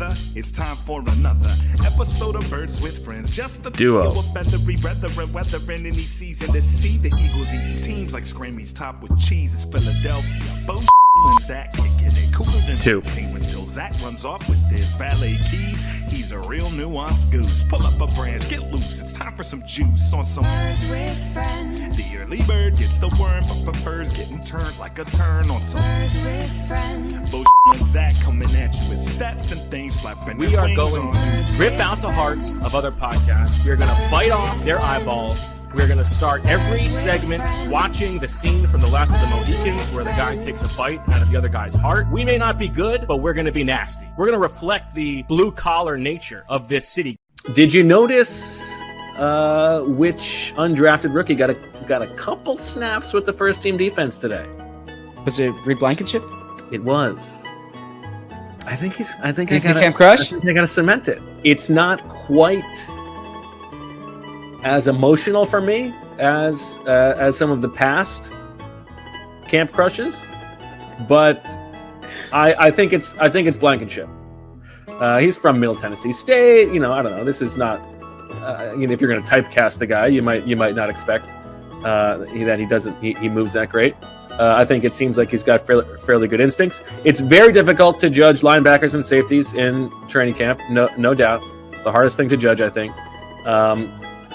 brother, it's time for another episode of Birds with Friends. Just the Duo. Of feathery brethren, weathering any season to see the Eagles eating teams like Scrammy's top with cheese. It's Philadelphia. Both and Zach kicking it cooler than Two. Penguin still. Zach runs off with his valet keys. He's a real nuanced goose. Pull up a branch, get loose. It's time for some juice on some Birds with Friends. The early bird gets the worm, but prefers getting turned like a turn on some Birds with Friends. Bo and Zach coming at you with stats and things flapping. We are going to rip out the hearts of other podcasts. We are going to bite off their eyeballs. We're going to start every segment watching the scene from The Last of the Mohicans where the guy takes a bite out of the other guy's heart. We may not be good, but we're going to be nasty. We're going to reflect the blue-collar nature of this city. Did you notice which undrafted rookie got a couple snaps with the first-team defense today? Was it Reed Blankenship? It was. I think Camp Crush? I think I gotta cement it. It's not quite as emotional for me as some of the past Camp Crushes, but I think it's Blankenship. He's from Middle Tennessee State. I don't know. This is not. If you're going to typecast the guy, you might not expect that he moves that great. I think it seems like he's got fairly good instincts. It's very difficult to judge linebackers and safeties in training camp, no doubt. The hardest thing to judge, I think.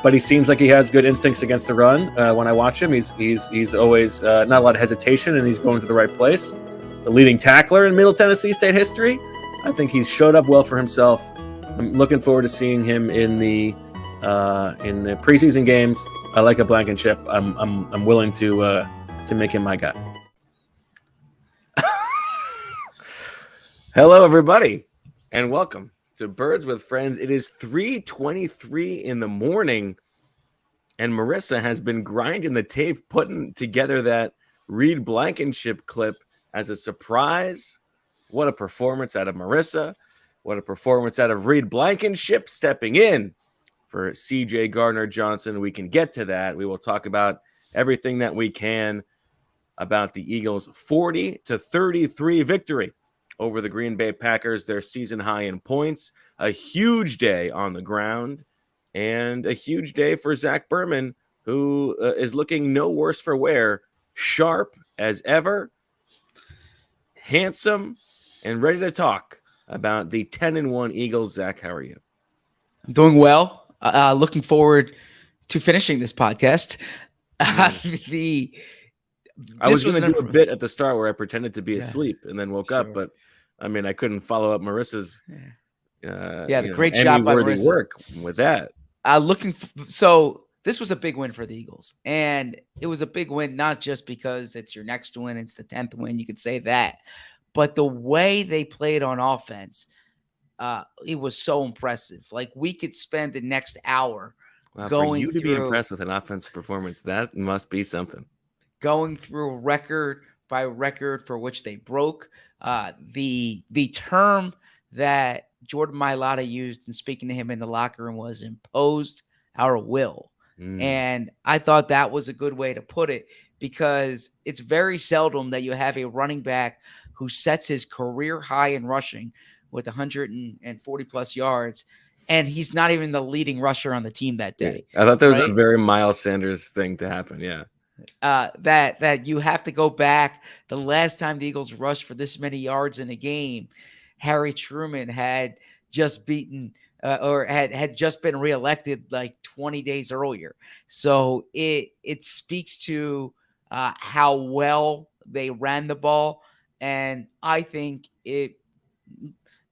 But he seems like he has good instincts against the run. When I watch him, he's always not a lot of hesitation, and he's going to the right place. The leading tackler in Middle Tennessee State history. I think he's showed up well for himself. I'm looking forward to seeing him in the preseason games. I like a Blankenship. I'm willing to make him my guy. Hello, everybody, and welcome to Birds with Friends. It is 3:23 in the morning, and Marissa has been grinding the tape, putting together that Reed Blankenship clip as a surprise. What a performance out of Marissa. What a performance out of Reed Blankenship stepping in for CJ Gardner-Johnson. We can get to that. We will talk about everything that we can about the Eagles' 40-33 victory over the Green Bay Packers, their season high in points. A huge day on the ground, and a huge day for Zach Berman, who is looking no worse for wear, sharp as ever, handsome, and ready to talk about the 10-1 Eagles. Zach, how are you? I'm doing well. Looking forward to finishing this podcast. I was going to do a bit at the start where I pretended to be asleep and then woke up, but I couldn't follow up Marissa's the great job by Marissa. Work with that. So this was a big win for the Eagles, and it was a big win not just because it's your next win, it's the 10th win, you could say that, but the way they played on offense, it was so impressive. Like, we could spend the next hour going for you to through, be impressed with an offensive performance. That must be something. Going through record by record for which they broke. The term that Jordan Mailata used in speaking to him in the locker room was imposed our will. And I thought that was a good way to put it, because it's very seldom that you have a running back who sets his career high in rushing with 140 plus yards, and he's not even the leading rusher on the team that day. I thought that was a very Miles Sanders thing to happen. Yeah. That you have to go back. The last time the Eagles rushed for this many yards in a game, Harry Truman had just beaten or had just been reelected like 20 days earlier. So it speaks to how well they ran the ball, and I think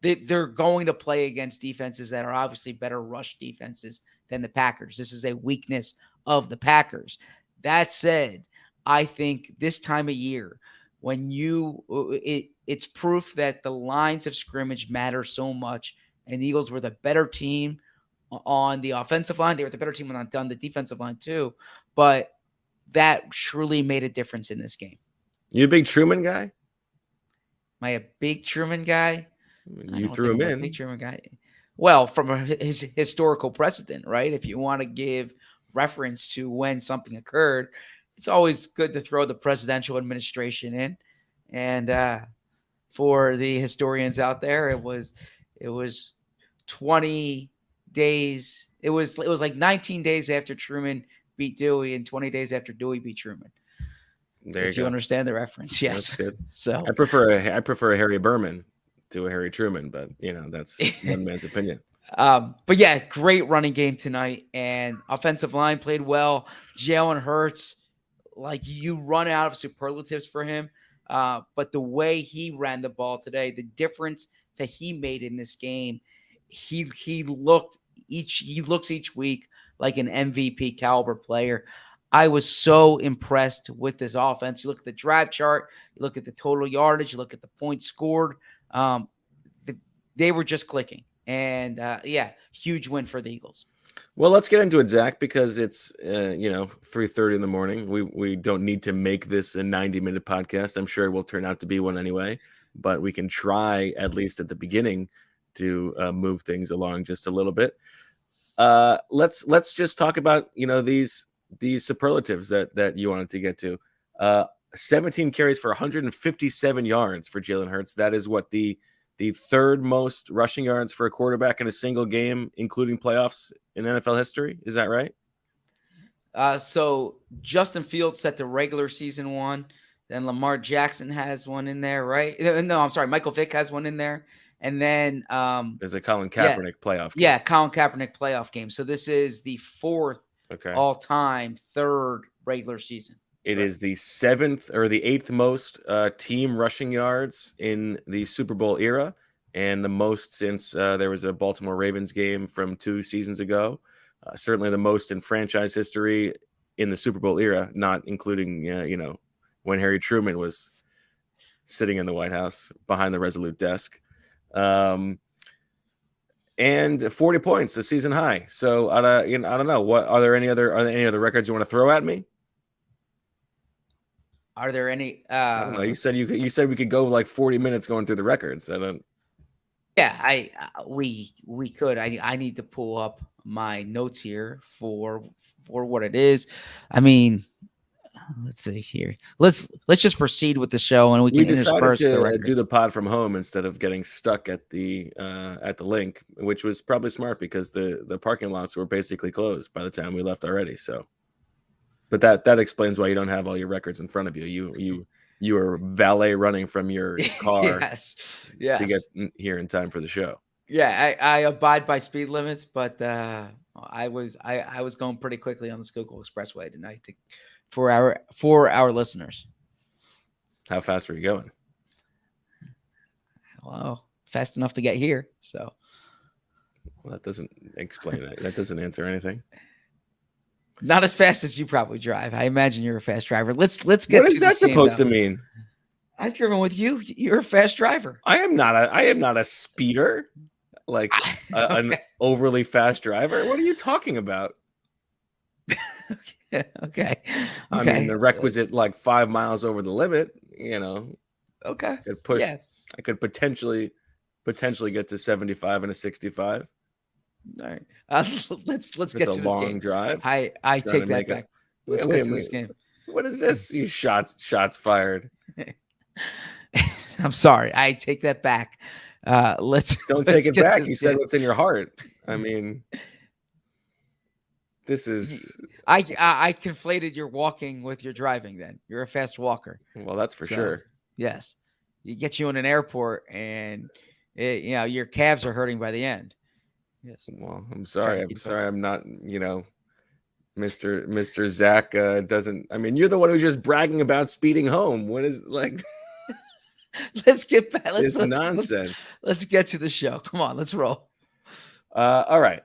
they're going to play against defenses that are obviously better rush defenses than the Packers. This is a weakness of the Packers. That said, I think this time of year, when it's proof that the lines of scrimmage matter so much, and the Eagles were the better team on the offensive line. They were the better team on the defensive line too, but that truly made a difference in this game. You a big Truman guy? Am I a big Truman guy? You threw him in. Big Truman guy. Well, from his historical precedent, right? If you want to give reference to when something occurred, it's always good to throw the presidential administration in. And for the historians out there, it was It was 20 days. It was like 19 days after Truman beat Dewey and 20 days after Dewey beat Truman. There If you you go. understand the reference, yes. That's good. So I prefer a Harry Berman to a Harry Truman, but that's one man's opinion. But yeah, great running game tonight, and offensive line played well. Jalen Hurts, like you run out of superlatives for him, but the way he ran the ball today, the difference that he made in this game, he looks each week like an MVP caliber player. I was so impressed with this offense. You look at the drive chart, you look at the total yardage, you look at the points scored. They were just clicking. And huge win for the Eagles. Well, let's get into it, Zach, because it's 3:30 in the morning. We don't need to make this a 90-minute podcast. I'm sure it will turn out to be one anyway, but we can try at least at the beginning to move things along just a little bit. Let's just talk about these superlatives that you wanted to get to. 17 carries for 157 yards for Jalen Hurts. That is what the third most rushing yards for a quarterback in a single game, including playoffs in NFL history. Is that right? So Justin Fields set the regular season one. Then Lamar Jackson has one in there, right? No, I'm sorry. Michael Vick has one in there. And then there's a Colin Kaepernick playoff game. Yeah, Colin Kaepernick playoff game. So this is the fourth all-time, third regular season. It is the seventh or the eighth most team rushing yards in the Super Bowl era, and the most since there was a Baltimore Ravens game from 2 seasons ago. Certainly the most in franchise history in the Super Bowl era, not including when Harry Truman was sitting in the White House behind the Resolute desk. And 40 points, a season high. So I don't know. Are there any other records you want to throw at me? Are there any? I don't know. You said we could go like 40 minutes going through the records. I don't. Yeah, we could. I need to pull up my notes here for what it is. I mean, let's see here. Let's just proceed with the show, and we can intersperse the records. Do the pod from home instead of getting stuck at the link, which was probably smart because the parking lots were basically closed by the time we left already. So. But that explains why you don't have all your records in front of you. You are valet running from your car yes. to get here in time for the show. Yeah, I abide by speed limits, but I was going pretty quickly on the Schuylkill Expressway tonight for our listeners. How fast were you going? Well, fast enough to get here. So that doesn't explain that. That doesn't answer anything. Not as fast as you probably drive. I imagine you're a fast driver. Let's get. What is that supposed to mean? I've driven with you. You're a fast driver. I am not a speeder, like an overly fast driver. What are you talking about? Okay. I mean, the requisite 5 miles over the limit. Okay. Could push. Yeah. I could potentially get to 75 and a 65. All right. Let's get to this long game. Drive. I take that back. Let's get to this game. What is this? You shots fired. I'm sorry. I take that back. Don't take it back. You said what's in your heart. I mean, this is. I conflated your walking with your driving. Then you're a fast walker. Well, that's for sure. Yes, you get you in an airport, and your calves are hurting by the end. Yes. Well, I'm sorry. I'm not, Mr. Zach doesn't. I mean, you're the one who's just bragging about speeding home. What is Let's get back. Nonsense. Let's get to the show. Come on, let's roll. All right.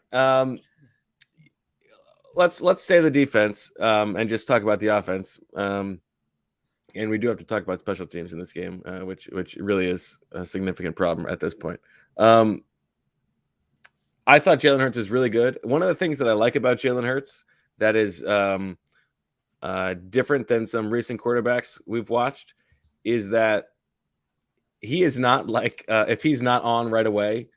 Let's say the defense and just talk about the offense. And we do have to talk about special teams in this game, which really is a significant problem at this point. I thought Jalen Hurts was really good. One of the things that I like about Jalen Hurts that is different than some recent quarterbacks we've watched is that he is not like if he's not on right away,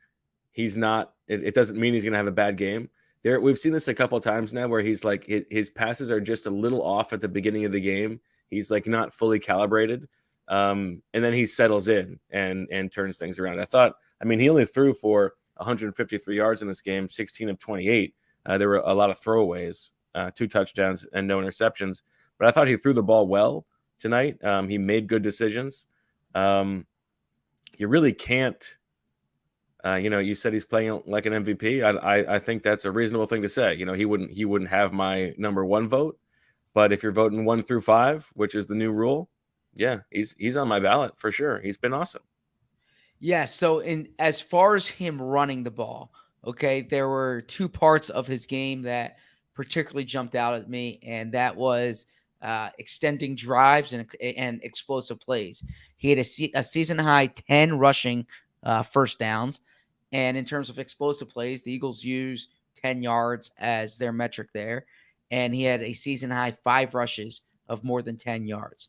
he's not. It doesn't mean he's going to have a bad game. We've seen this a couple of times now where he's his passes are just a little off at the beginning of the game. He's not fully calibrated. And then he settles in and turns things around. He only threw for 153 yards in this game, 16 of 28. There were a lot of throwaways, 2 touchdowns and no interceptions. But I thought he threw the ball well tonight. He made good decisions. You really can't. You said he's playing like an MVP. I think that's a reasonable thing to say. He wouldn't have my number 1 vote, but if you're voting 1 through 5, which is the new rule, yeah, he's on my ballot for sure. He's been awesome. Yeah. So as far as him running the ball, okay, there were 2 parts of his game that particularly jumped out at me, and that was extending drives and explosive plays. He had a season high 10 rushing first downs. And in terms of explosive plays, the Eagles use 10 yards as their metric there. And he had a season high 5 rushes of more than 10 yards.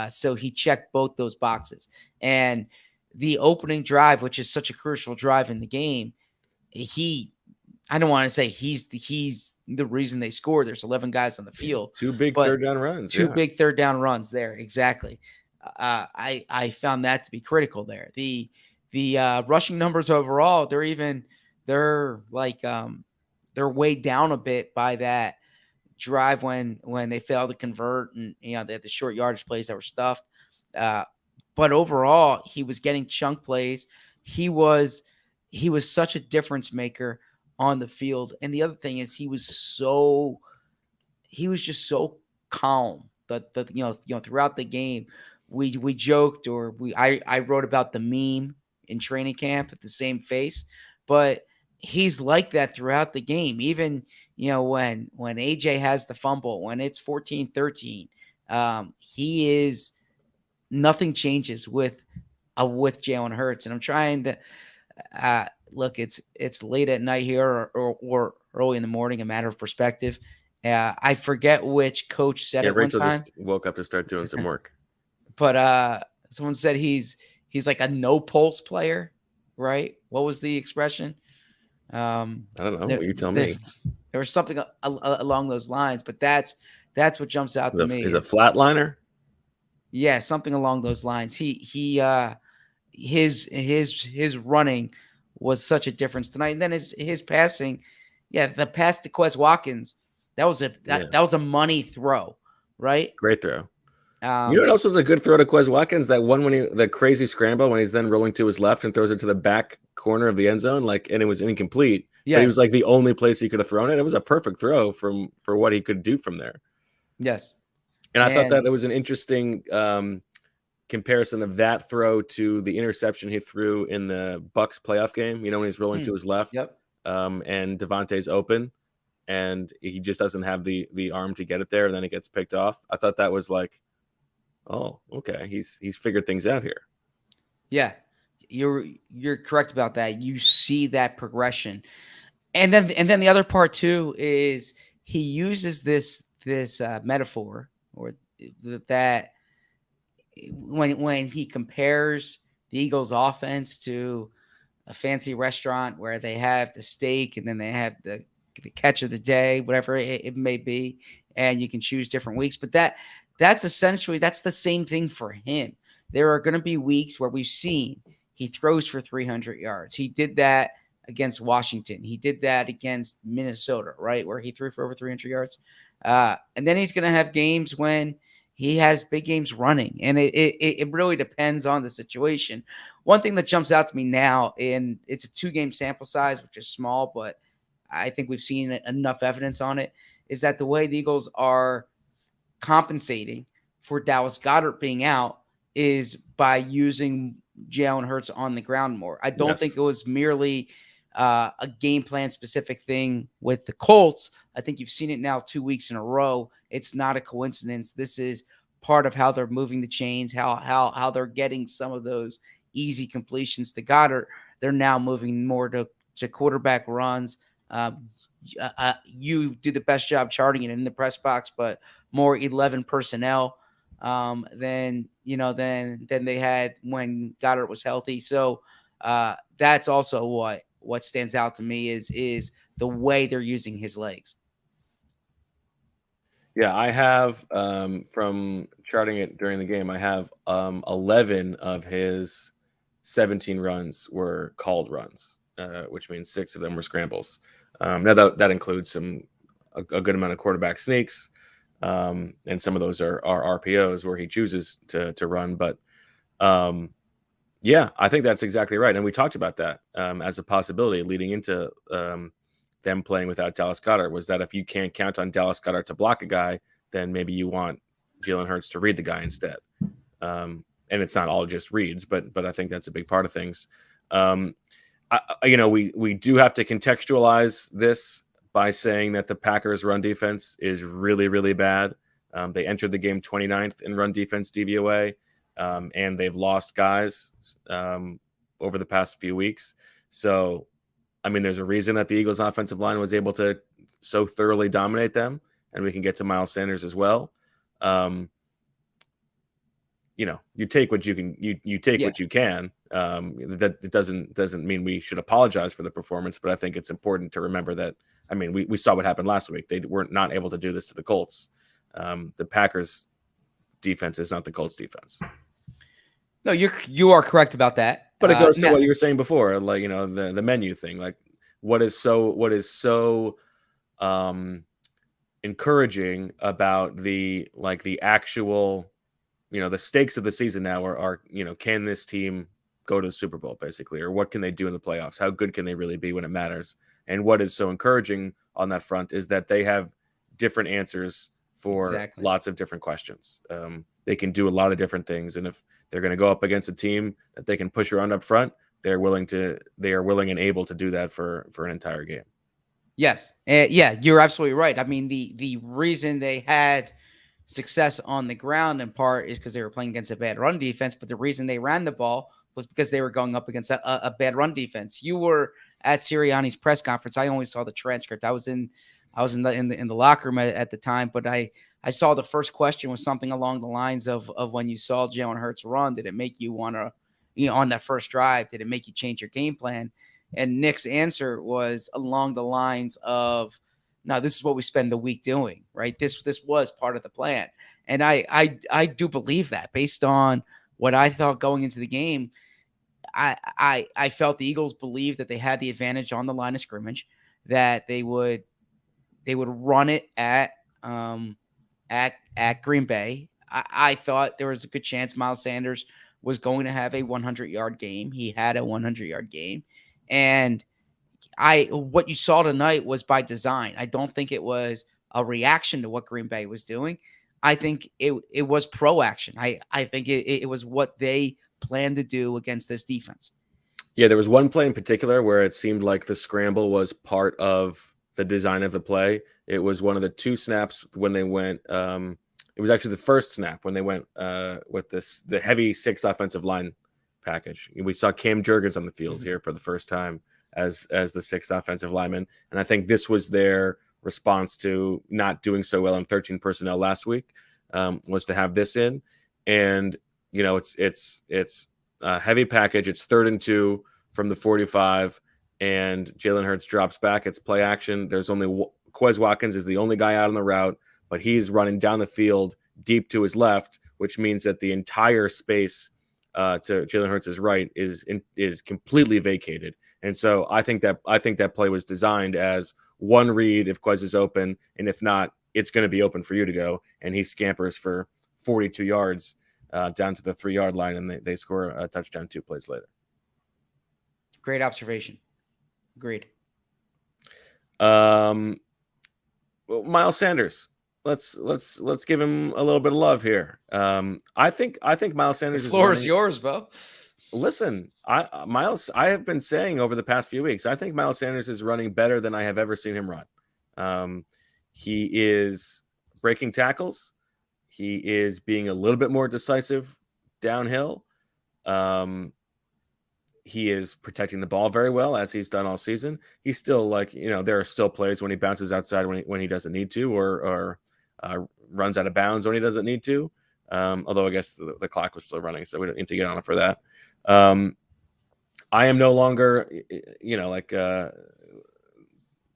So he checked both those boxes. And the opening drive, which is such a crucial drive in the game, I don't want to say he's the reason they scored. There's 11 guys on the field. 2 big third down runs. 2 big third down runs there. Exactly. I found that to be critical there. The rushing numbers overall, they're weighed down a bit by that drive when they failed to convert, and they had the short yardage plays that were stuffed. But overall, he was getting chunk plays. He was such a difference maker on the field. And the other thing is he was just so calm that throughout the game. We joked, or I wrote about the meme in training camp at the same face, but he's like that throughout the game. Even, when AJ has the fumble, when it's 14-13, nothing changes with Jalen Hurts. And I'm trying to look, it's late at night here or early in the morning, a matter of perspective. I forget which coach said it Rachel one time. Just woke up to start doing some work. But someone said he's like a no pulse player, right? What was the expression? I don't know. You tell me. There was something along those lines, but that's what jumps out to me. Is a flatliner? Yeah, something along those lines. His running was such a difference tonight, and then his passing. Yeah, the pass to Quez Watkins, that was a money throw, right? Great throw. You know what else was a good throw to Quez Watkins? That one the crazy scramble when he's then rolling to his left and throws it to the back corner of the end zone, and it was incomplete. Yeah, he was like the only place he could have thrown it. It was a perfect throw for what he could do from there. Yes, and I thought that it was an interesting comparison of that throw to the interception he threw in the Bucs playoff game. When he's rolling to his left, and Devontae's open, and he just doesn't have the arm to get it there, and then it gets picked off. I thought that was like, oh, okay, he's figured things out here. Yeah, you're correct about that. You see that progression, and then the other part too is he uses this metaphor, or that when he compares the Eagles offense to a fancy restaurant where they have the steak and then they have the catch of the day, whatever it may be, and you can choose different weeks. But that's the same thing for him. There are going to be weeks where we've seen he throws for 300 yards. He did that against Washington. He did that against Minnesota, right, where he threw for over 300 yards. And then he's going to have games when he has big games running, and it really depends on the situation. One thing that jumps out to me now, and it's a 2-game sample size, which is small, but I think we've seen enough evidence on it, is that the way the Eagles are compensating for Dallas Goedert being out is by using Jalen Hurts on the ground more. I don't think it was merely a game plan specific thing with the Colts. I think you've seen it now 2 weeks in a row. It's not a coincidence. This is part of how they're moving the chains, how they're getting some of those easy completions to Goddard. They're now moving more to quarterback runs. You do the best job charting it in the press box, but more 11 personnel than they had when Goddard was healthy. So that's also what stands out to me is the way they're using his legs. Yeah, I have from charting it during the game, I have 11 of his 17 runs were called runs, which means 6 of them were scrambles. Now that includes a good amount of quarterback sneaks, and some of those are RPOs where he chooses to run. But yeah, I think that's exactly right, and we talked about that as a possibility leading into them playing without Dallas Goedert, was that if you can't count on Dallas Goedert to block a guy, then maybe you want Jalen Hurts to read the guy instead. And it's not all just reads, but I think that's a big part of things. We do have to contextualize this by saying that the Packers' run defense is really, really bad. They entered the game 29th in run defense DVOA, and they've lost guys over the past few weeks. So, I mean, there's a reason that the Eagles offensive line was able to so thoroughly dominate them, and we can get to Miles Sanders as well. You take what you can. You take what you can. That it doesn't mean we should apologize for the performance, but I think it's important to remember that. I mean, we saw what happened last week. They were not able to do this to the Colts. The Packers' defense is not the Colts' defense. No, you are correct about that. But it goes to what you were saying before, like the menu thing. Like what is so encouraging about the actual, the stakes of the season now are can this team go to the Super Bowl basically, or what can they do in the playoffs? How good can they really be when it matters? And what is so encouraging on that front is that they have different answers for lots of different questions. They can do a lot of different things, and if they're going to go up against a team that they can push around up front, they are willing and able to do that for an entire game. Yes. Yeah, you're absolutely right. I mean, the reason they had success on the ground in part is because they were playing against a bad run defense, but the reason they ran the ball was because they were going up against a bad run defense. You were at Sirianni's press conference. I only saw the transcript. I was in the locker room at the time, but I saw the first question was something along the lines of when you saw Jalen Hurts run, did it make you want to, on that first drive, did it make you change your game plan? And Nick's answer was along the lines of, no, this is what we spend the week doing, right? This was part of the plan. And I do believe that based on what I thought going into the game. I felt the Eagles believed that they had the advantage on the line of scrimmage, that they would run it at Green Bay. I thought there was a good chance Miles Sanders was going to have a 100-yard game. He had a 100-yard game. And what you saw tonight was by design. I don't think it was a reaction to what Green Bay was doing. I think it was pro-action. I think it was what they planned to do against this defense. Yeah, there was one play in particular where it seemed like the scramble was part of the design of the play. It was one of the 2 snaps when they went it was actually the first snap when they went with the heavy 6 offensive line package. We saw Cam Jurgens on the field here for the first time as the 6th offensive lineman, and I think this was their response to not doing so well in 13 personnel last week, was to have this in. And it's a heavy package. It's 3rd and 2 from the 45, and Jalen Hurts drops back. It's play action. There's only Quez Watkins is the only guy out on the route, but he's running down the field deep to his left, which means that the entire space to Jalen Hurts' right is completely vacated. And so I think that play was designed as one read if Quez is open, and if not, it's going to be open for you to go. And he scampers for 42 yards down to the 3-yard line, and they score a touchdown 2 plays later. Great observation. Agreed. Well, Miles Sanders. Let's give him a little bit of love here. I think Miles Sanders. The floor is yours, Bo. Listen, I have been saying over the past few weeks, I think Miles Sanders is running better than I have ever seen him run. He is breaking tackles. He is being a little bit more decisive downhill. He is protecting the ball very well, as he's done all season. He's still there are still plays when he bounces outside when he doesn't need to, or runs out of bounds when he doesn't need to. Although I guess the clock was still running, so we don't need to get on it for that. I am no longer,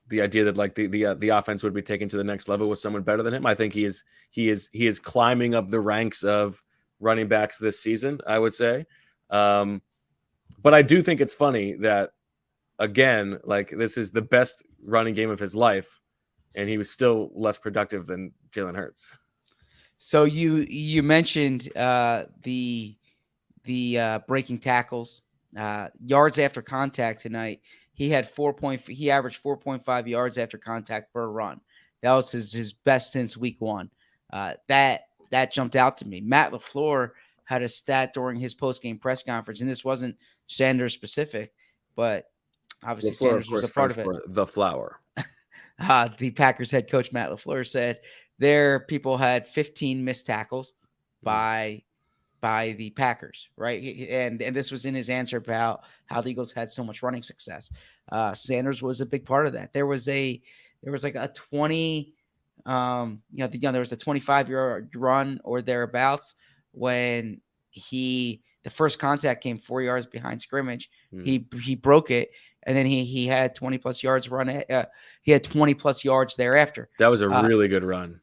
the idea that like the offense would be taken to the next level with someone better than him. I think he is climbing up the ranks of running backs this season, I would say. But I do think it's funny that, again, like this is the best running game of his life, and he was still less productive than Jalen Hurts. So you mentioned the breaking tackles, yards after contact tonight. He had he averaged 4.5 yards after contact per run. That was his best since week 1. That jumped out to me. Matt LaFleur had a stat during his post-game press conference, and this wasn't Sanders specific, but obviously LaFleur, Sanders was a part of it. The flower. The Packers head coach Matt LaFleur said their people had 15 missed tackles by the Packers, right? And this was in his answer about how the Eagles had so much running success. Sanders was a big part of that. There was like a 20, there was a 25-yard run or thereabouts when the first contact came 4 yards behind scrimmage. He broke it, and then he had 20 plus yards run. He had 20 plus yards thereafter. That was a really good run.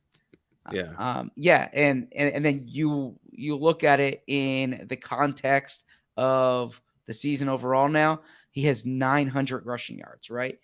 Yeah. And then you look at it in the context of the season overall. Now he has 900 rushing yards, right?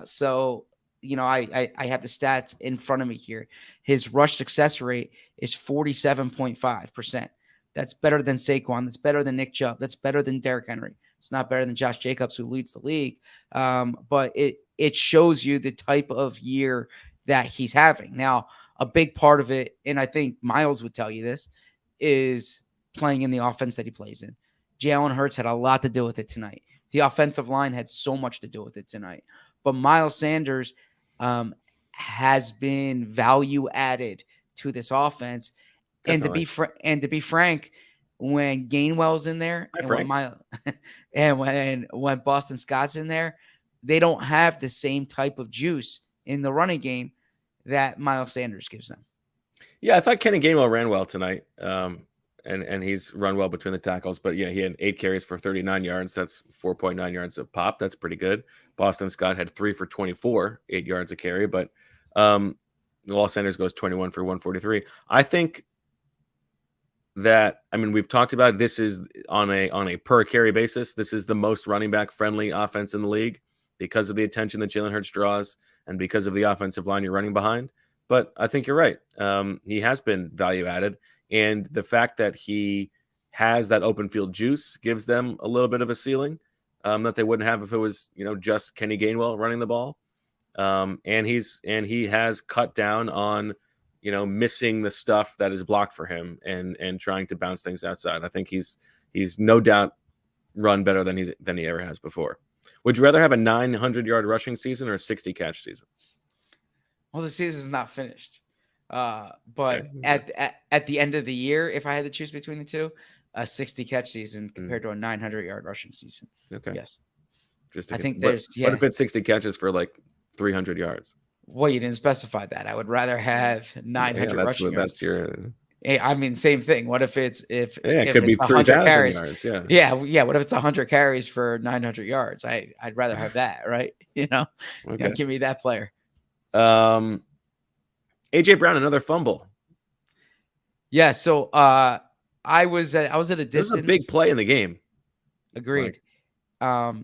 So I have the stats in front of me here. His rush success rate is 47.5%. That's better than Saquon. That's better than Nick Chubb. That's better than Derrick Henry. It's not better than Josh Jacobs, who leads the league. But it shows you the type of year that he's having. Now, a big part of it, and I think Miles would tell you this, is playing in the offense that he plays in. Jalen Hurts had a lot to do with it tonight. The offensive line had so much to do with it tonight. But Miles Sanders has been value added to this offense. Definitely. And to be frank, when Gainwell's in there when Boston Scott's in there, they don't have the same type of juice in the running game that Miles Sanders gives them. Yeah, I thought Kenny Gainwell ran well tonight, and he's run well between the tackles. But yeah, he had 8 carries for 39 yards. That's 4.9 yards a pop. That's pretty good. Boston Scott had 3 for 24, 8 yards a carry. But Miles Sanders goes 21 for 143. I think that, I mean, we've talked about this is on a per carry basis. This is the most running back friendly offense in the league because of the attention that Jalen Hurts draws and because of the offensive line you're running behind. But I think you're right. He has been value added, and the fact that he has that open field juice gives them a little bit of a ceiling that they wouldn't have if it was just Kenny Gainwell running the ball. And he has cut down on missing the stuff that is blocked for him and trying to bounce things outside. I think he's no doubt run better than he ever has before. Would you rather have a 900-yard rushing season or a 60-catch season? Well, the season's not finished. But Okay. at the end of the year, if I had to choose between the two, a 60-catch season compared to a 900-yard rushing season. Okay. Yes. I think what if it's 60 catches for like 300 yards? Well, you didn't specify that. I would rather have 900 rushing yards. That's your. I mean, same thing. What if it's it could be 3,000 yards. Yeah. What if it's 100 carries for 900 yards? I'd rather have that, right? Okay. Give me that player. AJ Brown, another fumble. Yeah. So I was at a distance. This is a big play in the game. Agreed. Now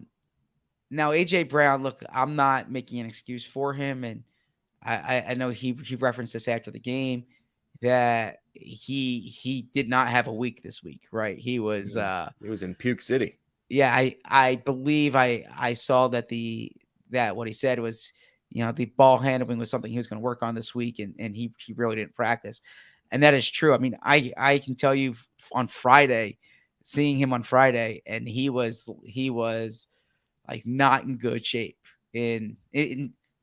AJ Brown, look, I'm not making an excuse for him, and I know he referenced this after the game that he did not have a week this week, right? He was in Puke City. Yeah, I believe I saw that what he said was, the ball handling was something he was going to work on this week, and he really didn't practice. And that is true. I mean, I can tell you on Friday, seeing him on Friday, and he was like not in good shape, in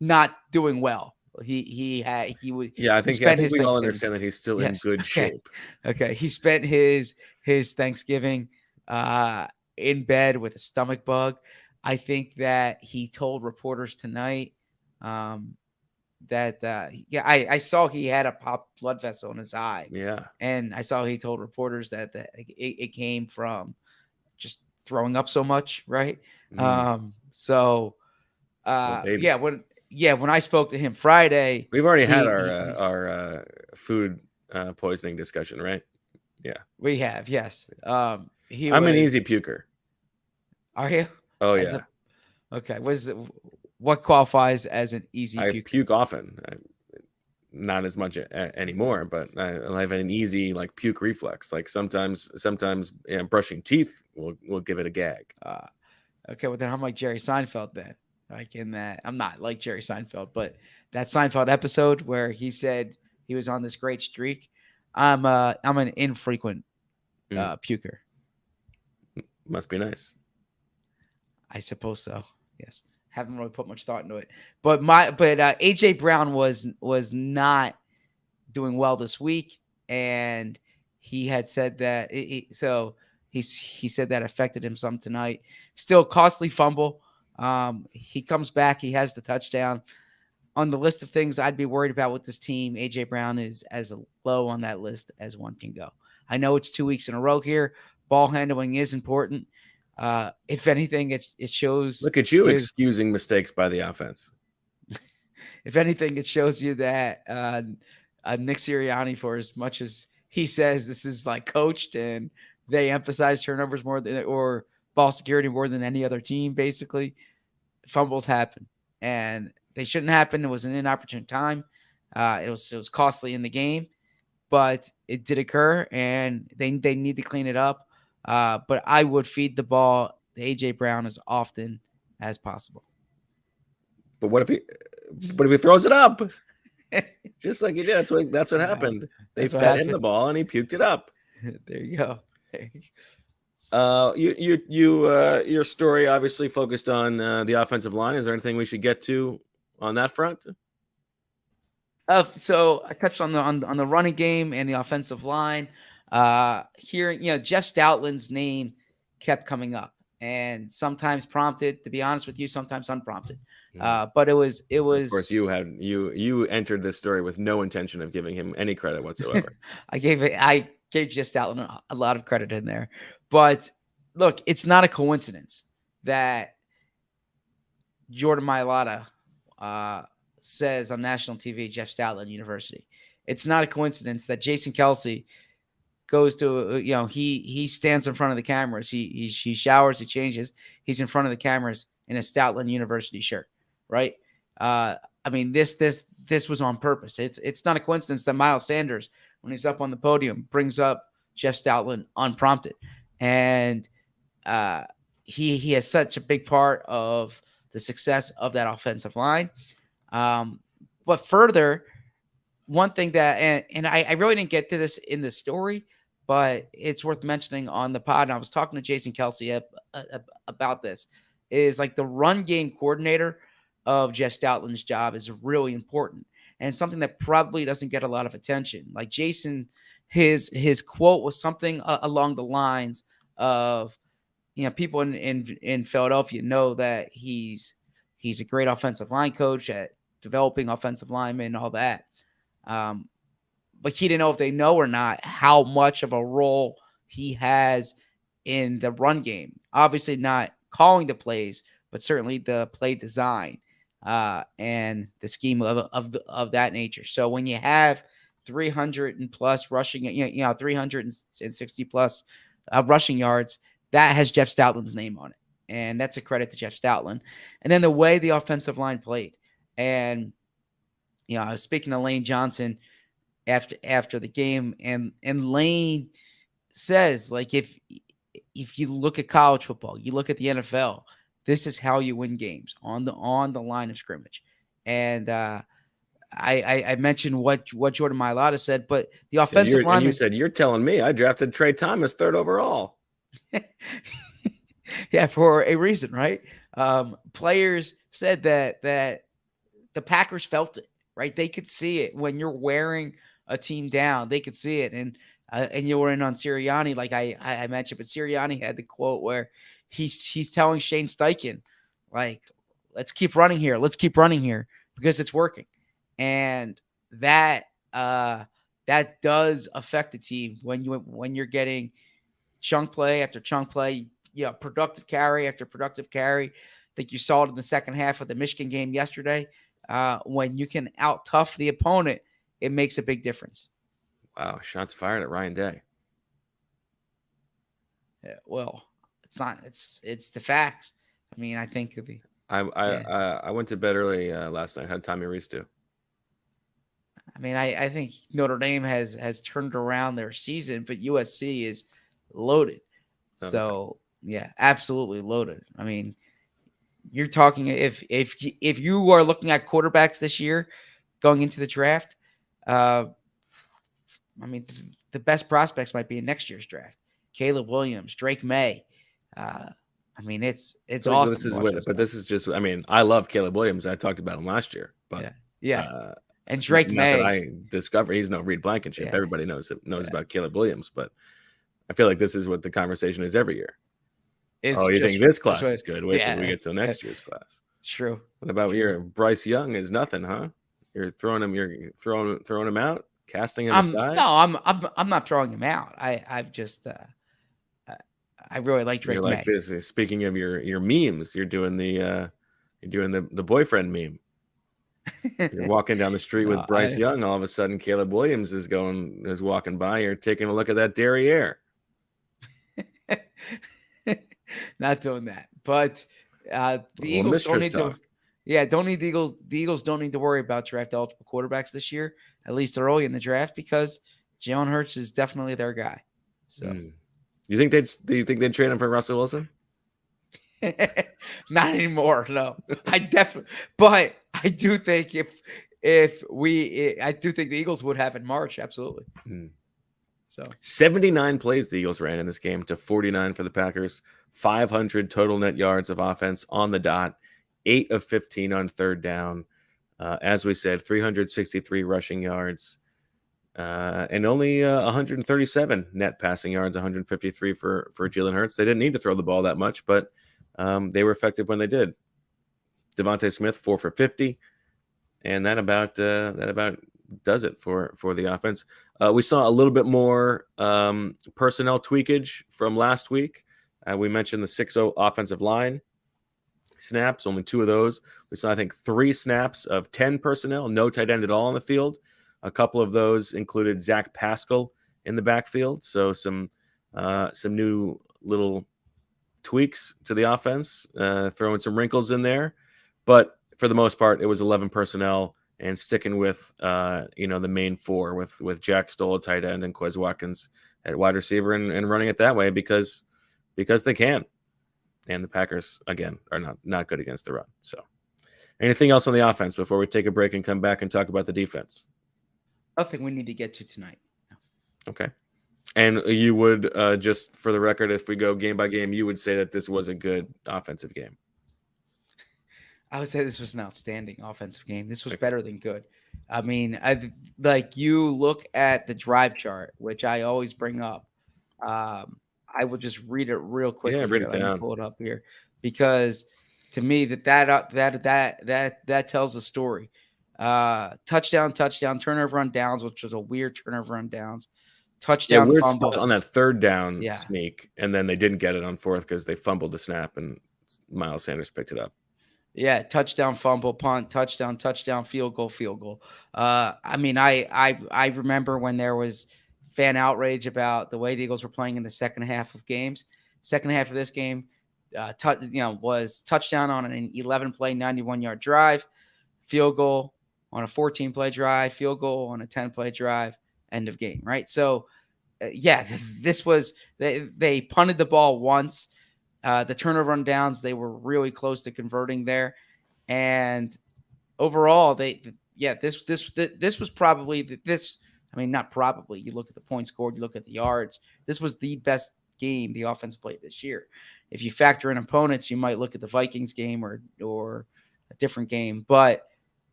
not doing well. He would. Yeah, I think we all understand that he's still in good shape. Okay. He spent his Thanksgiving in bed with a stomach bug. I think that he told reporters tonight that I saw he had a popped blood vessel in his eye. Yeah. And I saw he told reporters that it came from just throwing up so much, right? Mm. yeah, when I spoke to him Friday, We've already had he- our food poisoning discussion, right? Yeah. we have, yes. I'm an easy puker. Are you? Oh As yeah. Okay. What qualifies as an easy I puke? puke often. Not as much anymore, but I have an easy like puke reflex. Like sometimes brushing teeth will give it a gag. Okay, well then I'm like Jerry Seinfeld then. Like in that, I'm not like Jerry Seinfeld, but that Seinfeld episode where he said he was on this great streak. I'm an infrequent puker. Must be nice. I suppose so. Yes, haven't really put much thought into it. But AJ Brown was not doing well this week, and he had said that he said that affected him some tonight. Still costly fumble. He comes back. He has the touchdown. On the list of things I'd be worried about with this team, AJ Brown is as low on that list as one can go. I know it's 2 weeks in a row here. Ball handling is important. If anything, it shows. Look at you excusing mistakes by the offense. If anything, it shows you that Nick Sirianni, for as much as he says this is like coached and they emphasize turnovers more than or ball security more than any other team, basically, fumbles happen and they shouldn't happen. It was an inopportune time. It was costly in the game, but it did occur and they need to clean it up. But I would feed the ball to AJ Brown as often as possible. But what if he throws it up? Just like he did. That's what happened. They fed him the ball and he puked it up. There you go. Your story obviously focused on the offensive line. Is there anything we should get to on that front? So I touched on the running game and the offensive line. Hearing Jeff Stoutland's name kept coming up, and sometimes prompted, to be honest with you, sometimes unprompted. But it was. Of course, you entered this story with no intention of giving him any credit whatsoever. I gave Jeff Stoutland a lot of credit in there, but look, it's not a coincidence that Jordan Mailata says on national TV, Jeff Stoutland University. It's not a coincidence that Jason Kelsey goes to, he stands in front of the cameras. He showers, he changes. He's in front of the cameras in a Stoutland University shirt, right? I mean, this was on purpose. It's not a coincidence that Miles Sanders, when he's up on the podium, brings up Jeff Stoutland unprompted. And he has such a big part of the success of that offensive line. But further, one thing that, and I really didn't get to this in the story, but it's worth mentioning on the pod. And I was talking to Jason Kelsey about this, is like the run game coordinator of Jeff Stoutland's job is really important and something that probably doesn't get a lot of attention. Like Jason, his quote was something along the lines of, people in Philadelphia know that he's a great offensive line coach at developing offensive linemen and all that. But he didn't know if they know or not how much of a role he has in the run game. Obviously not calling the plays, but certainly the play design and the scheme of that nature. So when you have 300 and plus rushing, 360 plus rushing yards, that has Jeff Stoutland's name on it. And that's a credit to Jeff Stoutland. And then the way the offensive line played. And, I was speaking to Lane Johnson after the game, and Lane says, like, if you look at college football, you look at the NFL, this is how you win games on the line of scrimmage. And I mentioned what Jordan Mailata said, but the offensive line. You said, you're telling me I drafted Trey Thomas 3rd overall. Yeah, for a reason, right? Players said that the Packers felt it, right? They could see it when you're wearing a team down. They could see it, and you were in on Sirianni, like I mentioned, but Sirianni had the quote where he's telling Shane Steichen, like, let's keep running here, because it's working, and that does affect the team when you're getting chunk play after chunk play, productive carry after productive carry. I think you saw it in the second half of the Michigan game yesterday. when you can out tough the opponent, it makes a big difference. Wow, shots fired at Ryan Day. Yeah, well, it's not. It's the facts. I mean, I think the I went to bed early last night. How did Tommy Reese do? I mean, I think Notre Dame has turned around their season, but USC is loaded. Okay. So yeah, absolutely loaded. I mean, you're talking if you are looking at quarterbacks this year going into the draft, I mean, the best prospects might be in next year's draft. Caleb Williams, Drake May. I mean, it's awesome. This is just. I mean, I love Caleb Williams. I talked about him last year, but yeah. And Drake not May. That I discovered he's no Reed Blankenship. Yeah. Everybody knows about Caleb Williams, but I feel like this is what the conversation is every year. You think this class is good? Wait till we get to next year's class. True. What about your Bryce Young is nothing, huh? You're throwing him out, casting him aside. No, I'm not throwing him out. I've just I really like Drake May. This. Speaking of your memes, you're doing the boyfriend meme. You're walking down the street with Bryce Young. All of a sudden, Caleb Williams is walking by. You're taking a look at that derriere. Not doing that, but the Eagles don't need to. Yeah, don't need the Eagles. The Eagles don't need to worry about draft eligible quarterbacks this year, at least early in the draft, because Jalen Hurts is definitely their guy. So, do you think they'd trade him for Russell Wilson? Not anymore. No, but I do think I do think the Eagles would have in March. Absolutely. So 79 plays the Eagles ran in this game to 49 for the Packers. 500 total net yards of offense on the dot. 8 of 15 on third down. As we said, 363 rushing yards. And only 137 net passing yards, 153 for Jalen Hurts. They didn't need to throw the ball that much, but they were effective when they did. Devontae Smith, 4 for 50. And that about does it for the offense. We saw a little bit more personnel tweakage from last week. We mentioned the 6-0 offensive line snaps, only 2 of those. We saw, I think, 3 snaps of 10 personnel, no tight end at all on the field. A couple of those included Zach Pascal in the backfield. So some new little tweaks to the offense, throwing some wrinkles in there. But for the most part, it was 11 personnel and sticking with the main 4 with Jack Stoll at tight end and Quez Watkins at wide receiver and running it that way because they can. And the Packers, again, are not good against the run. So anything else on the offense before we take a break and come back and talk about the defense? Nothing we need to get to tonight. No. Okay. And you would, just for the record, if we go game by game, you would say that this was a good offensive game. I would say this was an outstanding offensive game. This was better than good. I mean, you look at the drive chart, which I always bring up. I will just read it real quick. Yeah, read it down. Pull it up here because to me that tells the story. Touchdown, turnover on downs, which was a weird turnover on downs. Touchdown, weird fumble spot on that third down sneak, and then they didn't get it on fourth because they fumbled the snap, and Miles Sanders picked it up. Yeah, touchdown, fumble, punt, touchdown, field goal. I mean, I remember when there was fan outrage about the way the Eagles were playing in the second half of games. Second half of this game, was touchdown on an 11-play, 91-yard drive, field goal on a 14-play drive, field goal on a 10-play drive, end of game, right? So, this was they punted the ball once. The turnover on downs, they were really close to converting there, and overall, this was probably this. I mean, not probably. You look at the points scored, you look at the yards. This was the best game the offense played this year. If you factor in opponents, you might look at the Vikings game or a different game, but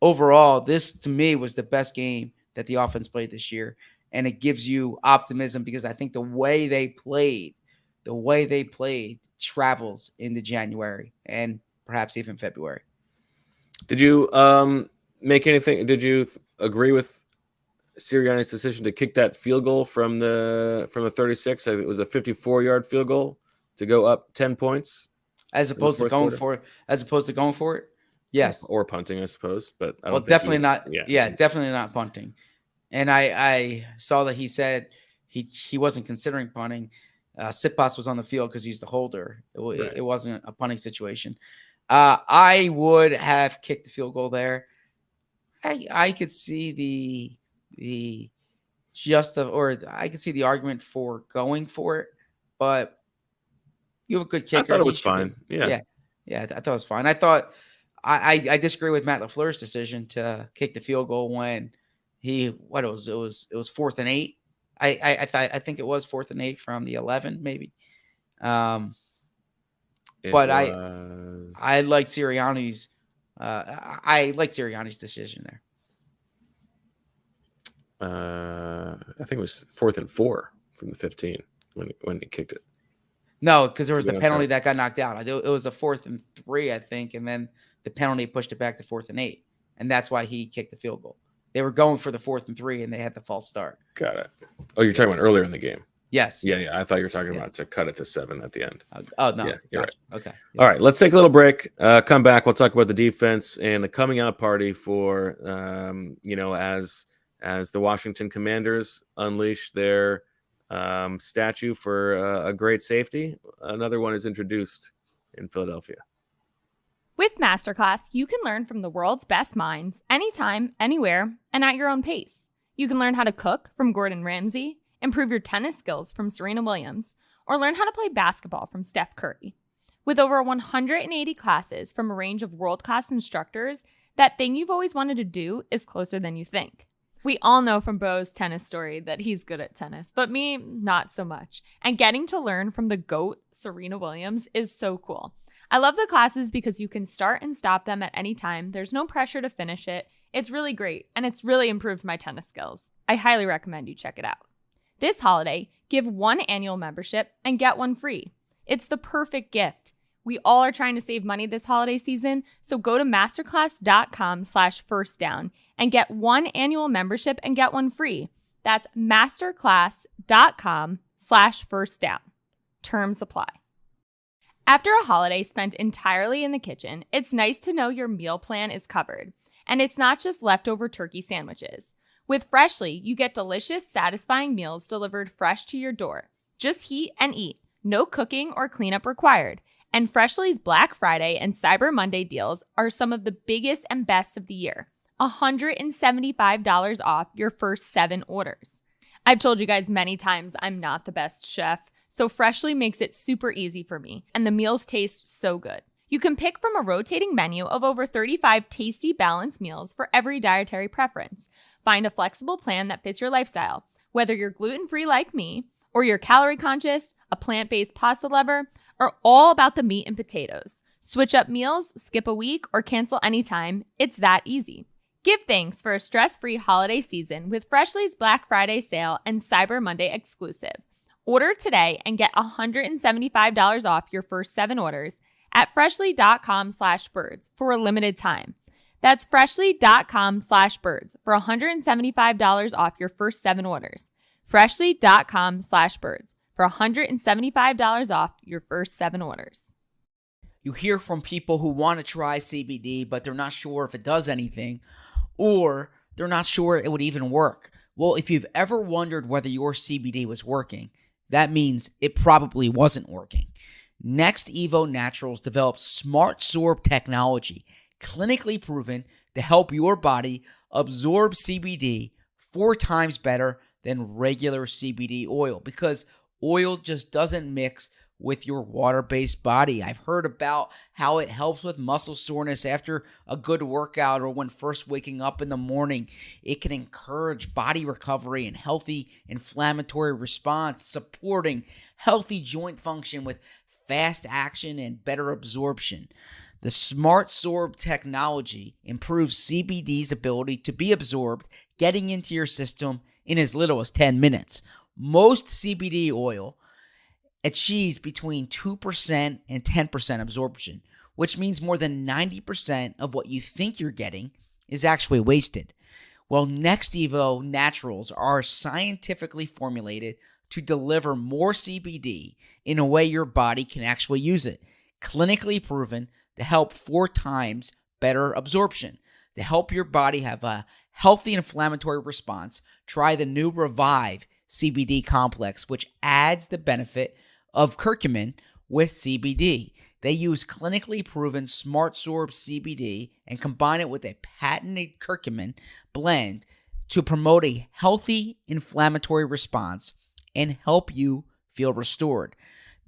overall, this to me was the best game that the offense played this year, and it gives you optimism because I think the way they played travels into January and perhaps even February. Did you make anything? Did you agree with Sirianni's decision to kick that field goal from the 36? It was a 54-yard field goal to go up 10 points as opposed to going for it. Yes. Or punting, I suppose. But I don't Well, think definitely he- not. Yeah, definitely not punting. And I saw that he said he wasn't considering punting. Sitpas was on the field because he's the holder. It wasn't a punting situation. I would have kicked the field goal there. I could see I could see the argument for going for it, but you have a good kicker. I thought it He was should fine. have- yeah, I thought it was fine. I thought I disagree with Matt LaFleur's decision to kick the field goal when it was 4th and 8. I think it was 4th and 8 from the 11 maybe. But I like Sirianni's decision there. I think it was 4th and 4 from the 15 when he kicked it. No, because there was the Yeah, penalty sorry. that got knocked out. It was a 4th and 3, I think, and then the penalty pushed it back to 4th and 8, and that's why he kicked the field goal. They were going for the 4th and 3, and they had the false start. Got it. Oh, you're talking about earlier in the game. Yes. Yeah. I thought you were talking about to cut it to 7 at the end. Oh no. Yeah, you're Gotcha. Okay. All right, let's take a little break. Come back. We'll talk about the defense and the coming out party for, as the Washington Commanders unleash their statue for a great safety. Another one is introduced in Philadelphia. With Masterclass, you can learn from the world's best minds anytime, anywhere, and at your own pace. You can learn how to cook from Gordon Ramsay, improve your tennis skills from Serena Williams, or learn how to play basketball from Steph Curry. With over 180 classes from a range of world-class instructors, that thing you've always wanted to do is closer than you think. We all know from Bo's tennis story that he's good at tennis, but me, not so much. And getting to learn from the GOAT, Serena Williams, is so cool. I love the classes because you can start and stop them at any time. There's no pressure to finish it. It's really great, and it's really improved my tennis skills. I highly recommend you check it out. This holiday, give 1 annual membership and get 1 free. It's the perfect gift. We all are trying to save money this holiday season, so go to masterclass.com/firstdown and get 1 annual membership and get 1 free. That's masterclass.com/firstdown. Terms apply. After a holiday spent entirely in the kitchen, it's nice to know your meal plan is covered. And it's not just leftover turkey sandwiches. With Freshly, you get delicious, satisfying meals delivered fresh to your door. Just heat and eat. No cooking or cleanup required. And Freshly's Black Friday and Cyber Monday deals are some of the biggest and best of the year. $175 off your first 7 orders. I've told you guys many times I'm not the best chef, so Freshly makes it super easy for me, and the meals taste so good. You can pick from a rotating menu of over 35 tasty, balanced meals for every dietary preference. Find a flexible plan that fits your lifestyle, whether you're gluten-free like me, or you're calorie conscious, a plant-based pasta lover, or all about the meat and potatoes. Switch up meals, skip a week, or cancel anytime. It's that easy. Give thanks for a stress-free holiday season with Freshly's Black Friday sale and Cyber Monday exclusive. Order today and get $175 off your first 7 orders at freshly.com/birds for a limited time. That's freshly.com/birds for $175 off your first 7 orders. Freshly.com/birds for $175 off your first 7 orders. You hear from people who want to try CBD, but they're not sure if it does anything, or they're not sure it would even work. Well, if you've ever wondered whether your CBD was working, that means it probably wasn't working. Next Evo Naturals developed smart sorb technology, clinically proven to help your body absorb CBD 4 times better than regular CBD oil, because oil just doesn't mix with your water-based body. I've heard about how it helps with muscle soreness after a good workout or when first waking up in the morning. It can encourage body recovery and healthy inflammatory response, supporting healthy joint function with fast action and better absorption. The Smart Sorb technology improves CBD's ability to be absorbed, getting into your system in as little as 10 minutes. Most CBD oil achieves between 2% and 10% absorption, which means more than 90% of what you think you're getting is actually wasted. Well, Next Evo Naturals are scientifically formulated to deliver more CBD in a way your body can actually use it. Clinically proven to help 4 times better absorption. To help your body have a healthy inflammatory response, try the new Revive CBD complex, which adds the benefit of curcumin with CBD. They use clinically proven SmartSorb CBD and combine it with a patented curcumin blend to promote a healthy inflammatory response and help you feel restored.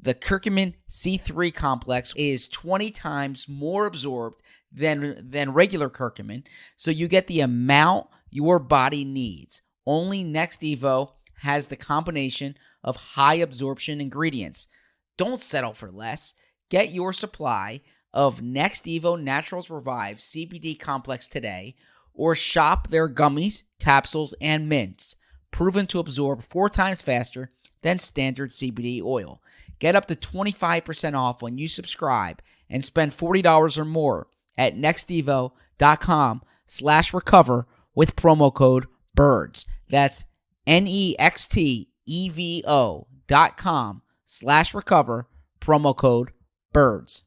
The curcumin C3 complex is 20 times more absorbed than regular curcumin, so you get the amount your body needs. Only Next Evo has the combination of high absorption ingredients. Don't settle for less. Get your supply of Next Evo Naturals Revive CBD complex today, or shop their gummies, capsules, and mints, proven to absorb 4 times faster than standard CBD oil. Get up to 25% off when you subscribe and spend $40 or more at nextevo.com/recover with promo code BIRDS. That's nextevo.com/recover, promo code BIRDS.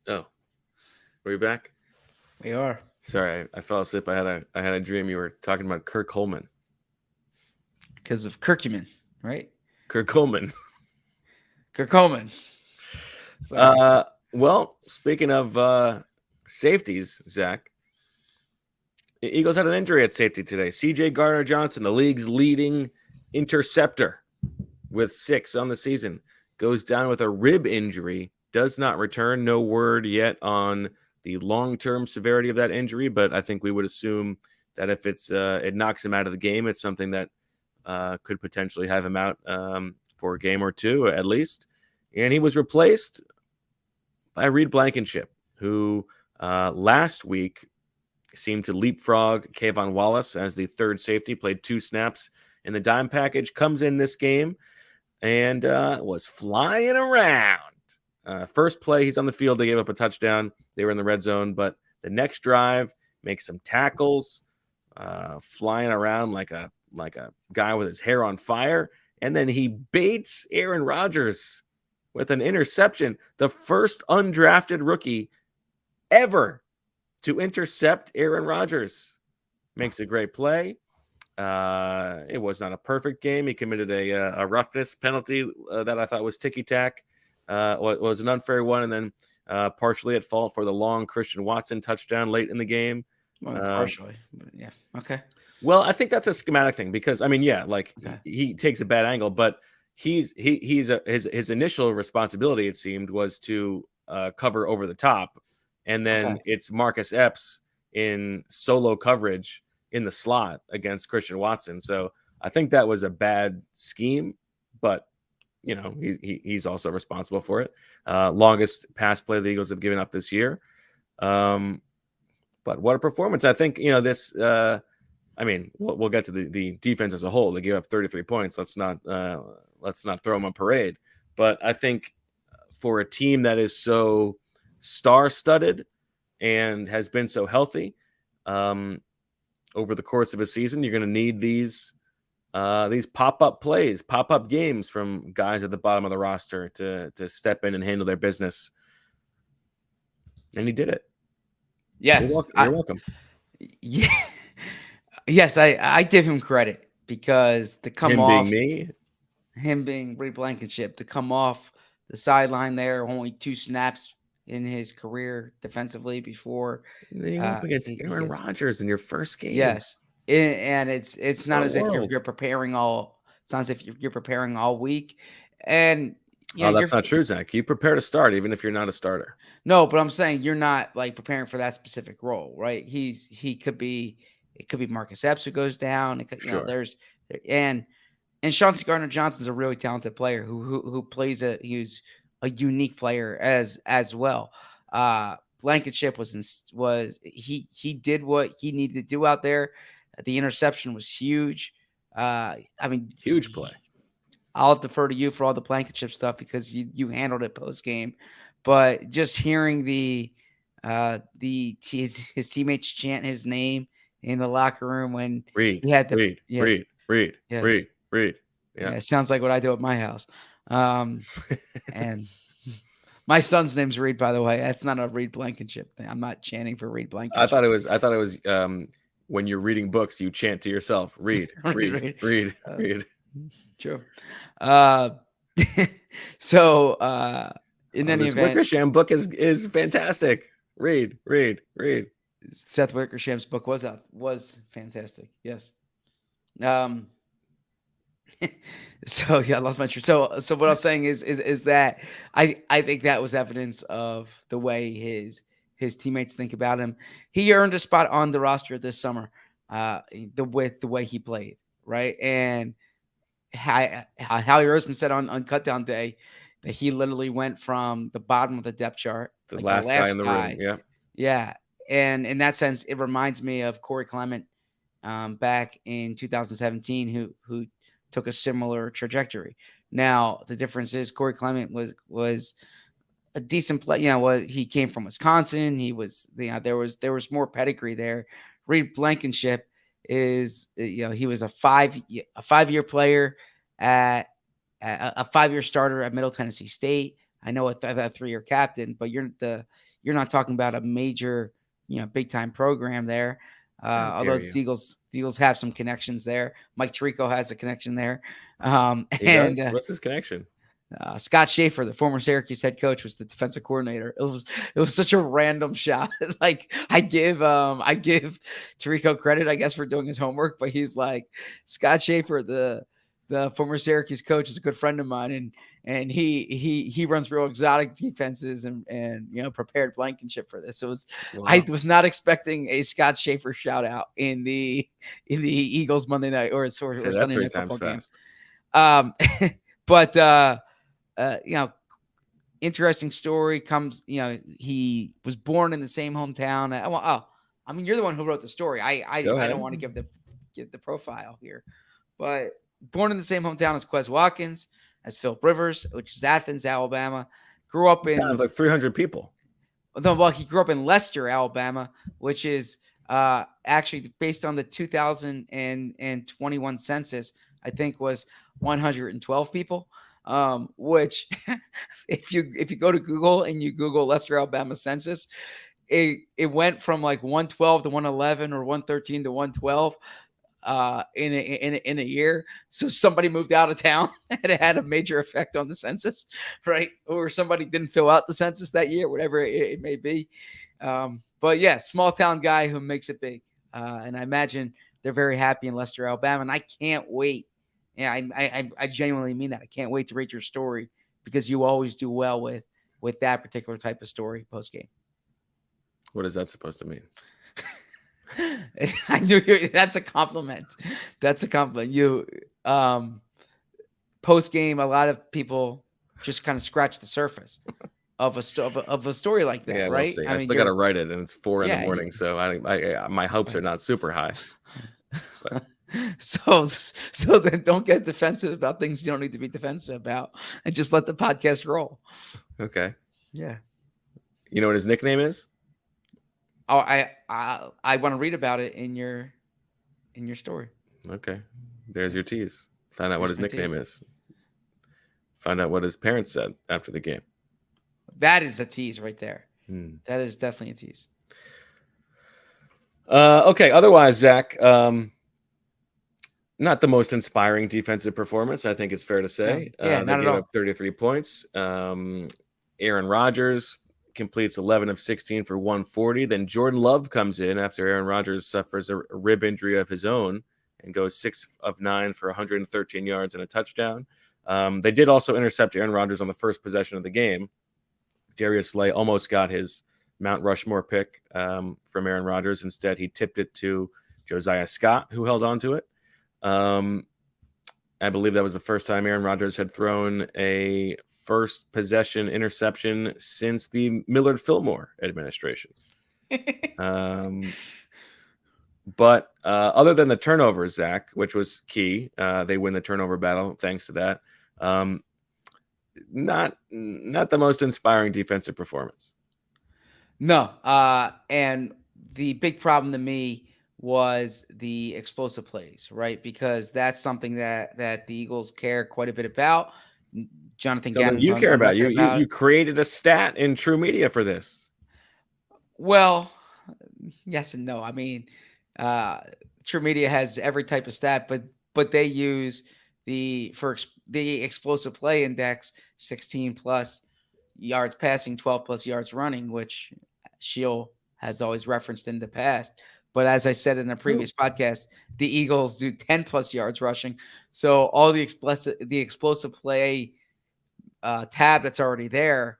Oh, were you back? We are. Sorry, I fell asleep. I had a dream you were talking about Kirk Coleman. Because of curcumin, right? Kirk Coleman. Curcumin. Well, speaking of safeties, Zach, the Eagles had an injury at safety today. CJ Gardner-Johnson, the league's leading interceptor with 6 on the season, goes down with a rib injury, does not return. No word yet on the long-term severity of that injury, but I think we would assume that if it knocks him out of the game, it's something that could potentially have him out for a game or two at least. And he was replaced by Reed Blankenship, who last week seemed to leapfrog Kayvon Wallace as the third safety, played 2 snaps in the dime package, comes in this game and was flying around. First play, he's on the field. They gave up a touchdown. They were in the red zone, but the next drive makes some tackles, flying around like a guy with his hair on fire. And then he baits Aaron Rodgers with an interception, the first undrafted rookie ever to intercept Aaron Rodgers. Makes a great play. It was not a perfect game. He committed a roughness penalty that I thought was ticky-tack. Was an unfair one, and then partially at fault for the long Christian Watson touchdown late in the game. Well, partially, but yeah. Okay. Well, I think that's a schematic thing because, I mean, yeah, like he takes a bad angle, but his initial responsibility, it seemed, was to cover over the top. And then it's Marcus Epps in solo coverage in the slot against Christian Watson. So I think that was a bad scheme, but you know, he's also responsible for it. Longest pass play the Eagles have given up this year. But what a performance. I think, you know, this, I mean, we'll get to the defense as a whole. They gave up 33 points. Let's not throw them a parade. But I think for a team that is so star-studded and has been so healthy over the course of a season, you're going to need these pop-up plays, pop-up games from guys at the bottom of the roster to step in and handle their business. And he did it. Yes. You're welcome. Yeah. Yes, I give him credit because to come off him being Reed Blankenship, to come off the sideline there, only 2 snaps in his career defensively before. You're up against Aaron Rodgers in your first game. Yes. And it's not as if you're preparing all. It's not as if you're preparing all week. And that's not true, Zach. You prepare to start even if you're not a starter. No, but I'm saying you're not like preparing for that specific role, right? It could be Marcus Epps who goes down. It could, and Chauncey Gardner-Johnson is a really talented player who plays he's a unique player as well. Blankenship he did what he needed to do out there. The interception was huge. I mean, huge play. I'll defer to you for all the Blankenship stuff because you handled it post game, but just hearing his teammates chant his name in the locker room when Reed. Yeah, it sounds like what I do at my house. And My son's name's Reed, by the way. That's not a Reed Blankenship thing. I'm not chanting for Reed Blankenship. I thought it was when you're reading books, you chant to yourself, read, read, read, read. True. So in any This event, Wickersham book is fantastic. Read, read, read. Seth Wickersham's book was fantastic. Yes. So yeah, I lost my truth. So what I was saying is that I think that was evidence of the way his teammates think about him. He earned a spot on the roster this summer, with the way he played, right? And Howie Roseman said on Cutdown Day that he literally went from the bottom of the depth chart, The like last guy in the room. Yeah. yeah. And in that sense, it reminds me of Corey Clement back in 2017, who took a similar trajectory. Now, the difference is Corey Clement was a decent player. He came from Wisconsin. He was, there was more pedigree there. Reed Blankenship is, he was a 5-year player at a 5-year starter at Middle Tennessee State. I know a 3-year captain, but you're not talking about a major, big time program there. Although the Eagles have some connections there. Mike Tirico has a connection there. What's his connection? Scott Schaefer, the former Syracuse head coach, was the defensive coordinator. It was such a random shot. Like I give Tirico credit, I guess, for doing his homework, but he's like, Scott Schaefer, the former Syracuse coach, is a good friend of mine, and he runs real exotic defenses and prepared Blankenship for this. Wow. I was not expecting a Scott Schaefer shout out in the Eagles Monday night or Sunday night football game. But interesting story comes, he was born in the same hometown. I mean, you're the one who wrote the story. I don't want to give the profile here, but born in the same hometown as Quez Watkins, as Philip Rivers, which is Athens, Alabama. Grew up in like 300 people. No, well, he grew up in Lester, Alabama, which is actually based on the 2021 census, I think was 112 people. Which if you go to Google and you Google Lester, Alabama census, it went from like 112 to 111 or 113 to 112 in a year. So somebody moved out of town and it had a major effect on the census, right? Or somebody didn't fill out the census that year, whatever it may be. But yeah, small town guy who makes it big. And I imagine they're very happy in Lester, Alabama. And I can't wait. Yeah, I genuinely mean that. I can't wait to read your story because you always do well with that particular type of story post game. What is that supposed to mean? I knew that's a compliment. That's a compliment. You post game, a lot of people just kind of scratch the surface of a story like that, yeah, right? We'll see. I still got to write it, and it's 4 in the morning, so I my hopes are not super high. But. So then don't get defensive about things you don't need to be defensive about, and just let the podcast roll. Okay. Yeah. You know what his nickname is? Oh, I want to read about it in your story. Okay. There's your tease. Find out what his nickname is. Find out what his parents said after the game. That is a tease right there. That is definitely a tease. Okay. Otherwise, Zach, not the most inspiring defensive performance, I think it's fair to say. Yeah, not they at gave all. up 33 points. Aaron Rodgers completes 11 of 16 for 140. Then Jordan Love comes in after Aaron Rodgers suffers a rib injury of his own and goes 6 of 9 for 113 yards and a touchdown. They did also intercept Aaron Rodgers on the first possession of the game. Darius Slay almost got his Mount Rushmore pick from Aaron Rodgers. Instead, he tipped it to Josiah Scott, who held on to it. I believe that was the first time Aaron Rodgers had thrown a first possession interception since the Millard Fillmore administration. But other than the turnovers, Zach, which was key, they win the turnover battle thanks to that. Not the most inspiring defensive performance. No, and the big problem to me was the explosive plays, right? Because that's something that the Eagles care quite a bit about. Jonathan Something Gannon's you care on about. record about You it. created a stat in True Media for this. Well, yes and no. I mean, True Media has every type of stat, but they use the explosive play index, 16 plus yards passing, 12 plus yards running, which Sheil has always referenced in the past. But as I said in a previous podcast, the Eagles do 10 plus yards rushing. So all the explosive play tab that's already there,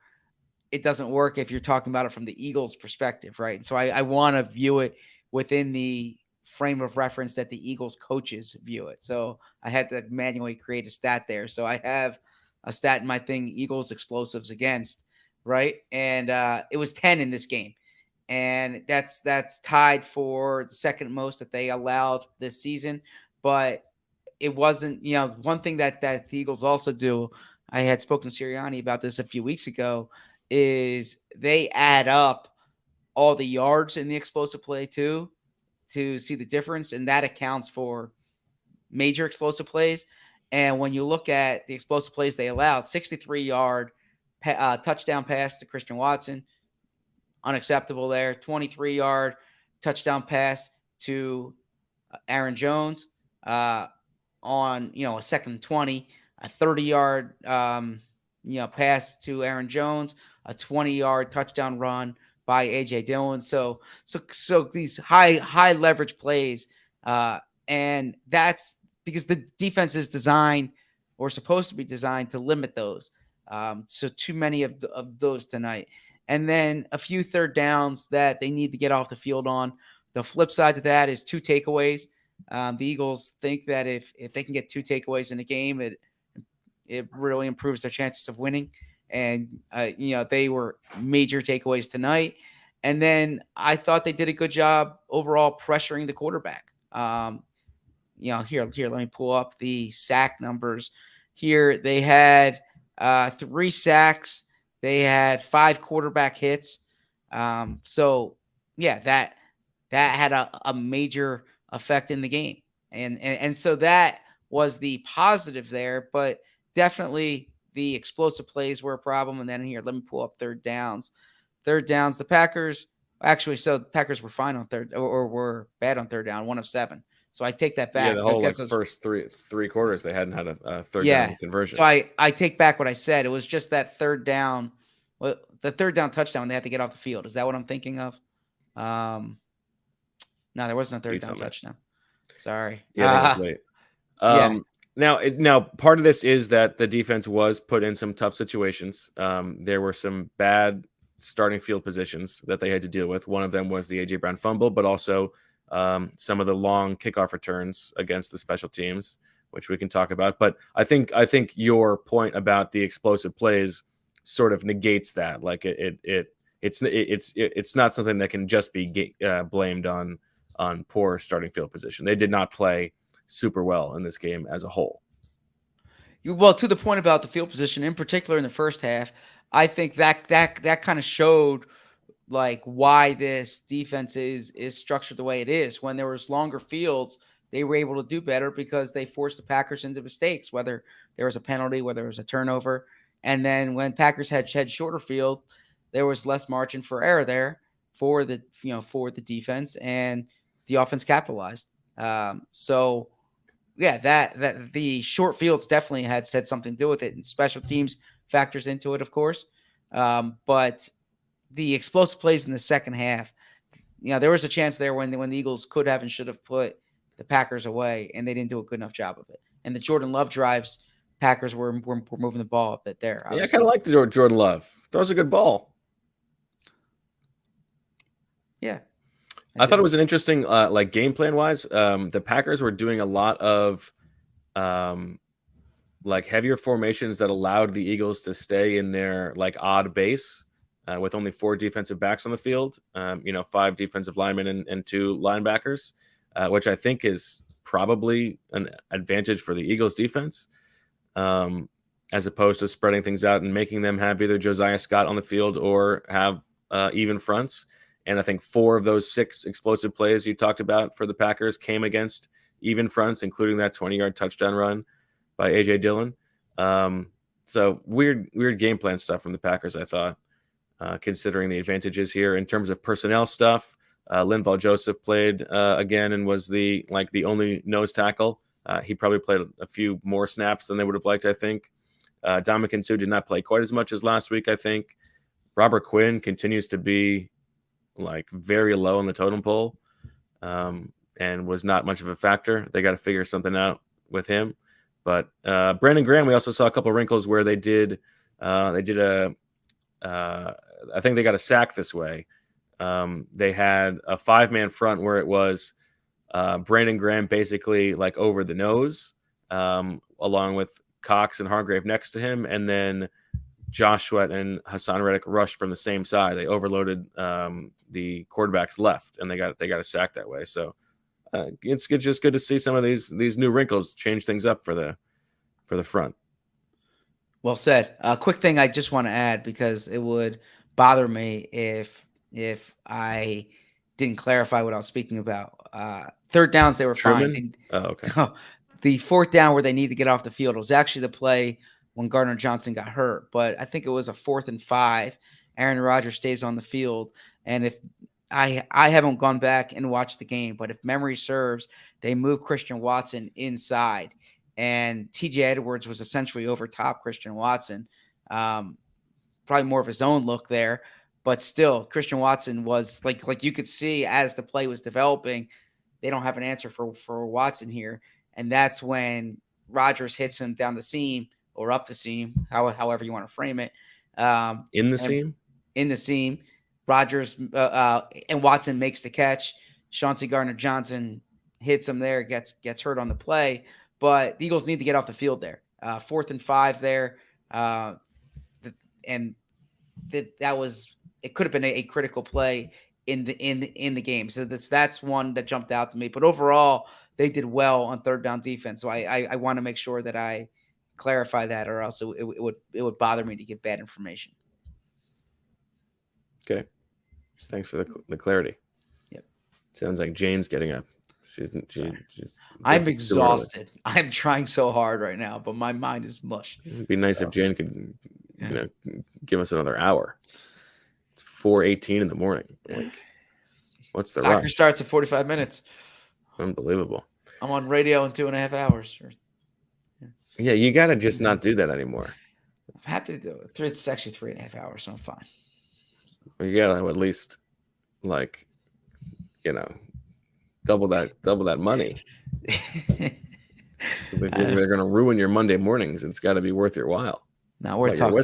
it doesn't work if you're talking about it from the Eagles' perspective, right? And so I want to view it within the frame of reference that the Eagles coaches view it. So I had to manually create a stat there. So I have a stat in my thing, Eagles explosives against, right? And it was 10 in this game. And that's tied for the second most that they allowed this season. But it wasn't, one thing that the Eagles also do, I had spoken to Sirianni about this a few weeks ago, is they add up all the yards in the explosive play too, to see the difference. And that accounts for major explosive plays. And when you look at the explosive plays they allowed, 63-yard touchdown pass to Christian Watson, unacceptable there. 23-yard touchdown pass to Aaron Jones on, a second and 20, a 30-yard, pass to Aaron Jones, a 20-yard touchdown run by A.J. Dillon. So these high leverage plays, and that's because the defense is designed or supposed to be designed to limit those. So too many of those tonight. And then a few third downs that they need to get off the field on. The flip side to that is 2 takeaways. The Eagles think that if they can get 2 takeaways in a game, it really improves their chances of winning. And, they were major takeaways tonight. And then I thought they did a good job overall pressuring the quarterback. Here, let me pull up the sack numbers. Here they had 3 sacks. They had 5 quarterback hits. So, yeah, that had a major effect in the game. And so that was the positive there, but definitely the explosive plays were a problem. And then here, let me pull up third downs. The Packers were fine on third or were bad on third down, 1 of 7. So I take that back. Yeah, the whole first three quarters, they hadn't had a third down conversion. So I take back what I said. It was just that third down, the third down touchdown they had to get off the field. Is that what I'm thinking of? No, there wasn't a third down touchdown. Sorry. Yeah, that was late. Now, part of this is that the defense was put in some tough situations. There were some bad starting field positions that they had to deal with. One of them was the A.J. Brown fumble, but also some of the long kickoff returns against the special teams, which we can talk about. But I think your point about the explosive plays sort of negates that. Like it's not something that can just be blamed on poor starting field position. They did not play super well in this game as a whole. Well, to the point about the field position, in particular in the first half, I think that kind of showed like why this defense is structured the way it is. When there was longer fields, they were able to do better because they forced the Packers into mistakes, whether there was a penalty, whether it was a turnover. And then when Packers had shorter field, there was less margin for error there for the defense, and the offense capitalized. So yeah, that the short fields definitely had something to do with it, and special teams factors into it, of course. But the explosive plays in the second half, there was a chance there when the Eagles could have and should have put the Packers away, and they didn't do a good enough job of it. And the Jordan Love drives, Packers were moving the ball a bit there. Yeah, I kind of like the Jordan Love. Throws a good ball. Yeah. I thought it was an interesting, game plan wise. The Packers were doing a lot of heavier formations that allowed the Eagles to stay in their odd base with only 4 defensive backs on the field. 5 defensive linemen and 2 linebackers, which I think is probably an advantage for the Eagles defense, as opposed to spreading things out and making them have either Josiah Scott on the field or have even fronts. And I think 4 of those 6 explosive plays you talked about for the Packers came against even fronts, including that 20-yard touchdown run by A.J. Dillon. So weird game plan stuff from the Packers, I thought, considering the advantages here in terms of personnel stuff. Linval Joseph played again and was the only nose tackle. He probably played a few more snaps than they would have liked, I think. Dominican Sue did not play quite as much as last week, I think. Robert Quinn continues to be very low on the totem pole, and was not much of a factor. They got to figure something out with him. But Brandon Graham, we also saw a couple of wrinkles where I think they got a sack this way. They had a 5-man front where it was Brandon Graham basically over the nose, along with Cox and Hargrave next to him, and then Joshua and Hassan Reddick rushed from the same side. They overloaded the quarterback's left, and they got a sack that way. So it's just good to see some of these new wrinkles change things up for the front. Well said. A quick thing I just want to add, because it would bother me if I didn't clarify what I was speaking about. Third downs, they were fine. Oh, okay. The fourth down where they need to get off the field was actually the play when Gardner-Johnson got hurt. But I think it was a 4th and 5. Aaron Rodgers stays on the field. And if I haven't gone back and watched the game, but if memory serves, they moved Christian Watson inside. And TJ Edwards was essentially over top Christian Watson. Probably more of his own look there. But still, Christian Watson was like you could see as the play was developing, they don't have an answer for Watson here. And that's when Rodgers hits him down the seam or up the seam, however you want to frame it. In the seam, Rodgers and Watson makes the catch. Chauncey Gardner-Johnson hits him there, gets hurt on the play. But the Eagles need to get off the field there. 4th and 5 there. And that was – it could have been a critical play in the game. So that's one that jumped out to me. But overall, they did well on third down defense. So I want to make sure that I clarify that, or else it would bother me to give bad information. Okay. Thanks for the clarity. Yep. Sounds like Jane's getting up. She's I'm exhausted. I'm trying so hard right now, but my mind is mush. It'd be nice if Jane could, give us another hour. It's 4:18 in the morning. What's the Soccer rush? starts at 45 minutes. Unbelievable. I'm on radio in 2.5 hours. Yeah, you got to just not do that anymore. I'm happy to do it. It's actually 3.5 hours, so I'm fine. Well, you got to at least, double that money. If they're going to ruin your Monday mornings, it's got to be worth your while. Now we're talking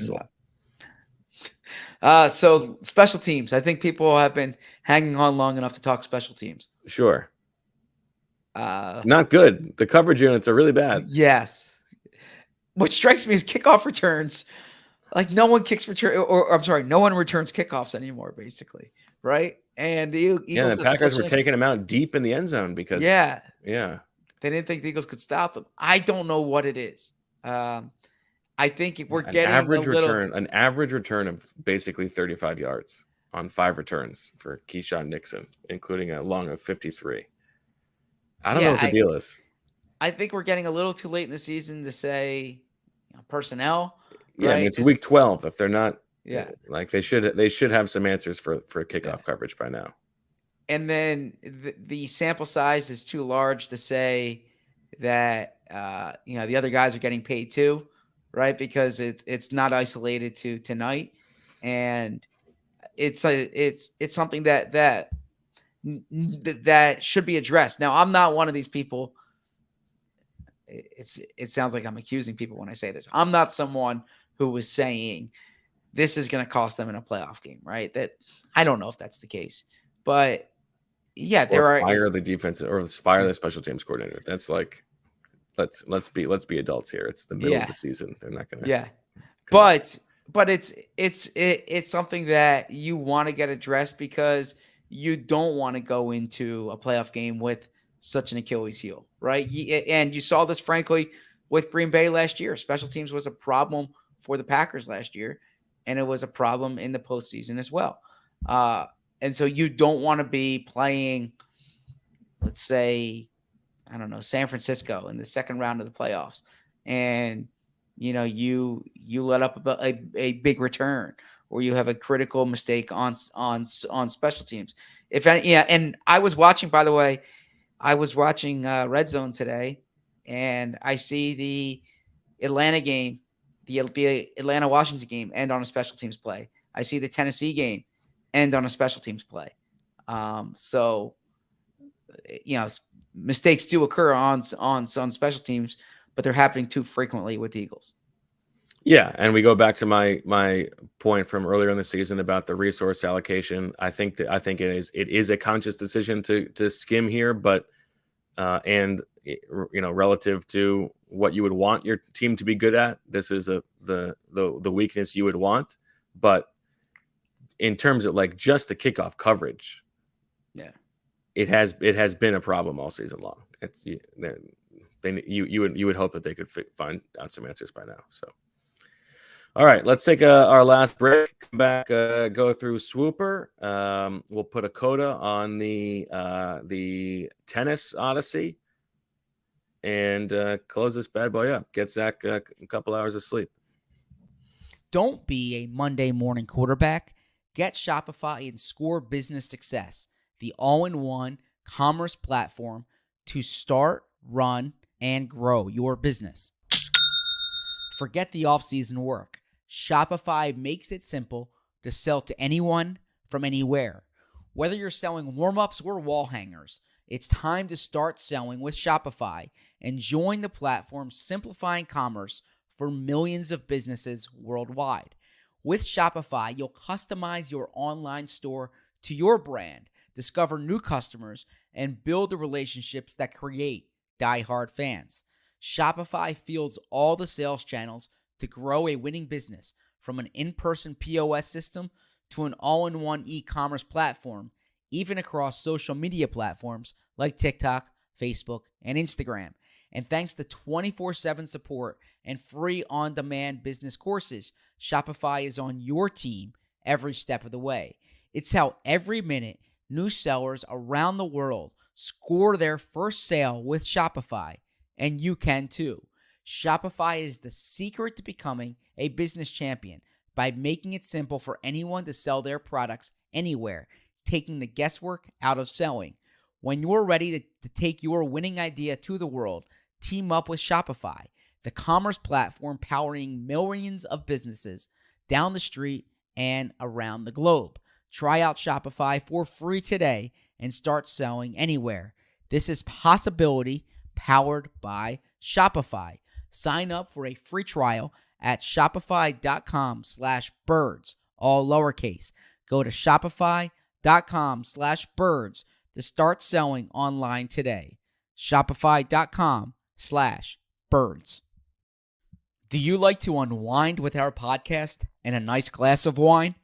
about. So special teams. I think people have been hanging on long enough to talk special teams. Sure. Not good. The coverage units are really bad. Yes. What strikes me is kickoff returns. No one no one returns kickoffs anymore, basically. Right? And the Eagles the Packers were taking them out deep in the end zone because they didn't think the Eagles could stop them. I don't know what it is. I think we're getting an average return of basically 35 yards on 5 returns for Keyshawn Nixon, including a long of 53. I don't know what the deal is. I think we're getting a little too late in the season to say personnel. Yeah, right? I mean, it's week 12. If they're not, they should have some answers for kickoff coverage by now. And then the sample size is too large to say that the other guys are getting paid too, right? Because it's not isolated to tonight, and it's something that should be addressed. Now, I'm not one of these people. It sounds like I'm accusing people when I say this. I'm not someone who was saying this is going to cost them in a playoff game, right? That I don't know if that's the case, but fire the defense or fire the special teams coordinator. That's let's be adults here. It's the middle of the season. They're not going to. But it's something that you want to get addressed because you don't want to go into a playoff game with such an Achilles heel, right? And you saw this, frankly, with Green Bay last year. Special teams was a problem for the Packers last year, and it was a problem in the postseason as well. And so you don't want to be playing, let's say, I don't know, San Francisco in the second round of the playoffs, and you let up a big return, or you have a critical mistake on special teams. If any, yeah, and I was watching, by the way, Red Zone today, and I see the Atlanta game, the Atlanta Washington game end on a special teams play. I see the Tennessee game end on a special teams play. So mistakes do occur on special teams, but they're happening too frequently with the Eagles. Yeah, and we go back to my point from earlier in the season about the resource allocation. I think it is a conscious decision to skim here, but relative to what you would want your team to be good at, this is the weakness you would want. But in terms of like just the kickoff coverage, yeah, it has been a problem all season long. It's you would hope that they could find out some answers by now. So. All right, let's take our last break. Come back, go through Swooper. We'll put a coda on the tennis odyssey, and close this bad boy up. Get Zach a couple hours of sleep. Don't be a Monday morning quarterback. Get Shopify and score business success. The all-in-one commerce platform to start, run, and grow your business. Forget the off-season work. Shopify makes it simple to sell to anyone from anywhere. Whether you're selling warm-ups or wall hangers, it's time to start selling with Shopify and join the platform simplifying commerce for millions of businesses worldwide. With Shopify, you'll customize your online store to your brand, discover new customers, and build the relationships that create die-hard fans. Shopify fields all the sales channels to grow a winning business, from an in-person POS system to an all-in-one e-commerce platform, even across social media platforms like TikTok, Facebook, and Instagram. And thanks to 24/7 support and free on-demand business courses, Shopify is on your team every step of the way. It's how every minute new sellers around the world score their first sale with Shopify. And you can too. Shopify is the secret to becoming a business champion by making it simple for anyone to sell their products anywhere, taking the guesswork out of selling. When you're ready to take your winning idea to the world, team up with Shopify, the commerce platform powering millions of businesses down the street and around the globe. Try out Shopify for free today and start selling anywhere. This is possibility powered by Shopify. Sign up for a free trial at shopify.com/birds, all lowercase. Go to shopify.com/birds to start selling online today. Shopify.com/birds. Do you like to unwind with our podcast and a nice glass of wine?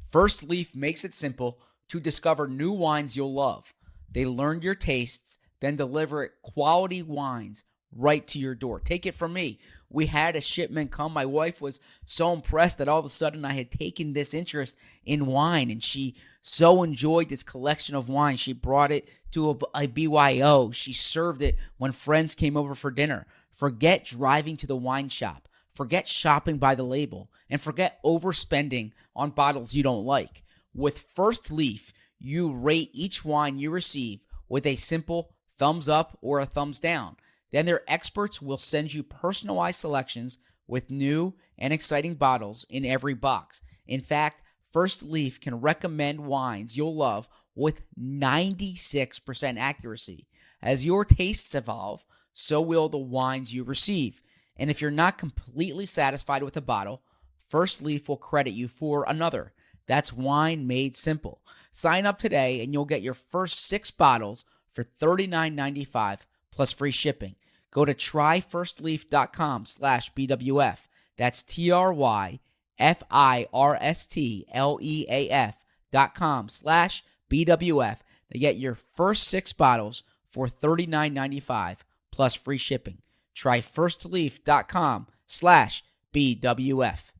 First Leaf makes it simple to discover new wines you'll love. They learn your tastes, then deliver quality wines right to your door. Take it from me. We had a shipment come. My wife was so impressed that all of a sudden I had taken this interest in wine, and she so enjoyed this collection of wine. She brought it to a BYO. She served it when friends came over for dinner. Forget driving to the wine shop. Forget shopping by the label. And forget overspending on bottles you don't like. With First Leaf, you rate each wine you receive with a simple thumbs up or a thumbs down. Then their experts will send you personalized selections with new and exciting bottles in every box. In fact, First Leaf can recommend wines you'll love with 96% accuracy. As your tastes evolve, so will the wines you receive. And if you're not completely satisfied with a bottle, First Leaf will credit you for another. That's wine made simple. Sign up today and you'll get your first 6 bottles for $39.95 plus free shipping. Go to tryfirstleaf.com/BWF. That's tryfirstleaf.com/BWF to get your first 6 bottles for $39.95 plus free shipping. Tryfirstleaf.com/BWF.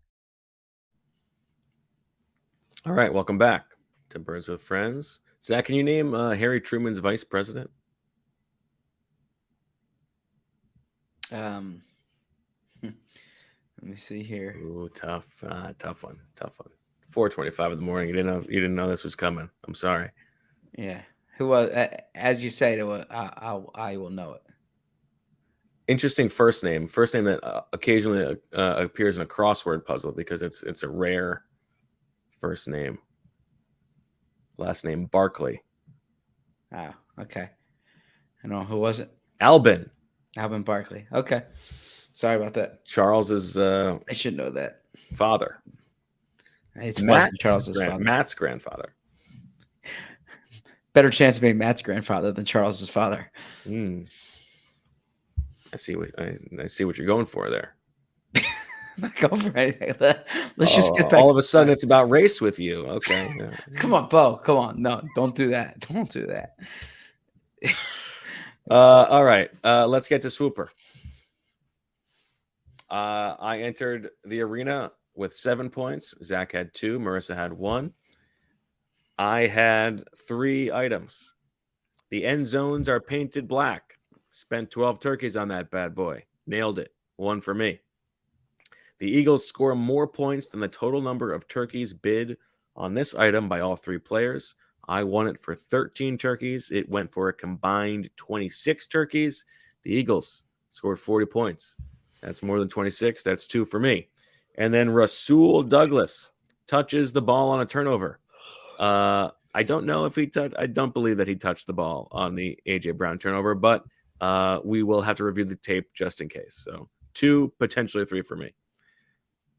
All right, welcome back to Birds with Friends. Zach, can you name Harry Truman's vice president? Let me see here. Ooh, tough one. 4:25 in the morning. You didn't know this was coming. I'm sorry. Yeah. Who was? As you say, I will know it. Interesting first name. First name that occasionally appears in a crossword puzzle because it's a rare first name. Last name Barkley. Oh, okay. I know who was it? Albin. Alvin Barkley. Okay. Sorry about that. Charles's I should know that. father. It's Wesley Charles's father. Matt's grandfather. Better chance of being Matt's grandfather than Charles's father. I see what you're going for there. Not going for anything. Let's just get back. All of a sudden, it's about race with you. Okay. Yeah. Come on, Bo. Come on. No, don't do that. Don't do that. All right. Let's get to Swooper. I entered the arena with 7 points. Zach had 2. Marissa had 1. I had 3 items. The end zones are painted black. Spent 12 turkeys on that bad boy. Nailed it. 1 for me. The Eagles score more points than the total number of turkeys bid on this item by all 3 players. I won it for 13 turkeys. It went for a combined 26 turkeys. The Eagles scored 40 points. That's more than 26. That's 2 for me. And then Rasul Douglas touches the ball on a turnover. I don't know if I don't believe that he touched the ball on the A.J. Brown turnover, but we will have to review the tape just in case. So 2, potentially 3 for me.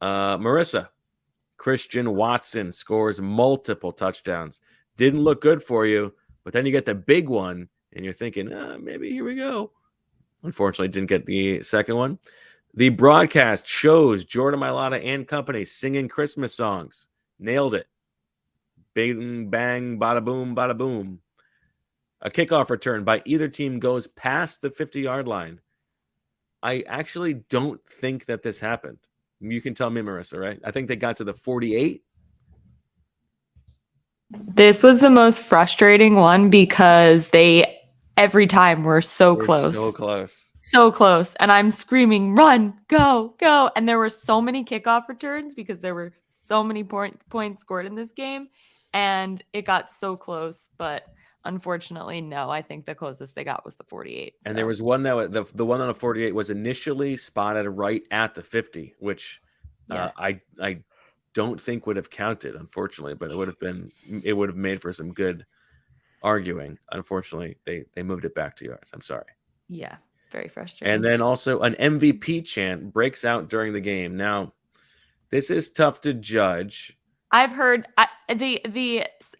Marissa, Christian Watson scores multiple touchdowns. Didn't look good for you, but then you get the big one, and you're thinking, maybe here we go. Unfortunately, didn't get the second one. The broadcast shows Jordan Mailata and company singing Christmas songs. Nailed it. Bang, bang, bada boom, bada boom. A kickoff return by either team goes past the 50-yard line. I actually don't think that this happened. You can tell me, Marissa, right? I think they got to the 48. This was the most frustrating one because they every time were so close. So close. So close. And I'm screaming, run, go, go. And there were so many kickoff returns because there were so many points scored in this game. And it got so close. But unfortunately, no. I think the closest they got was the 48. And there was one that the one on the 48 was initially spotted right at the 50, which I don't think would have counted, unfortunately. But it would have made for some good arguing. Unfortunately, they moved it back to yours. I'm sorry. Yeah. Very frustrating. And then also an MVP chant breaks out during the game. Now, this is tough to judge. I've heard the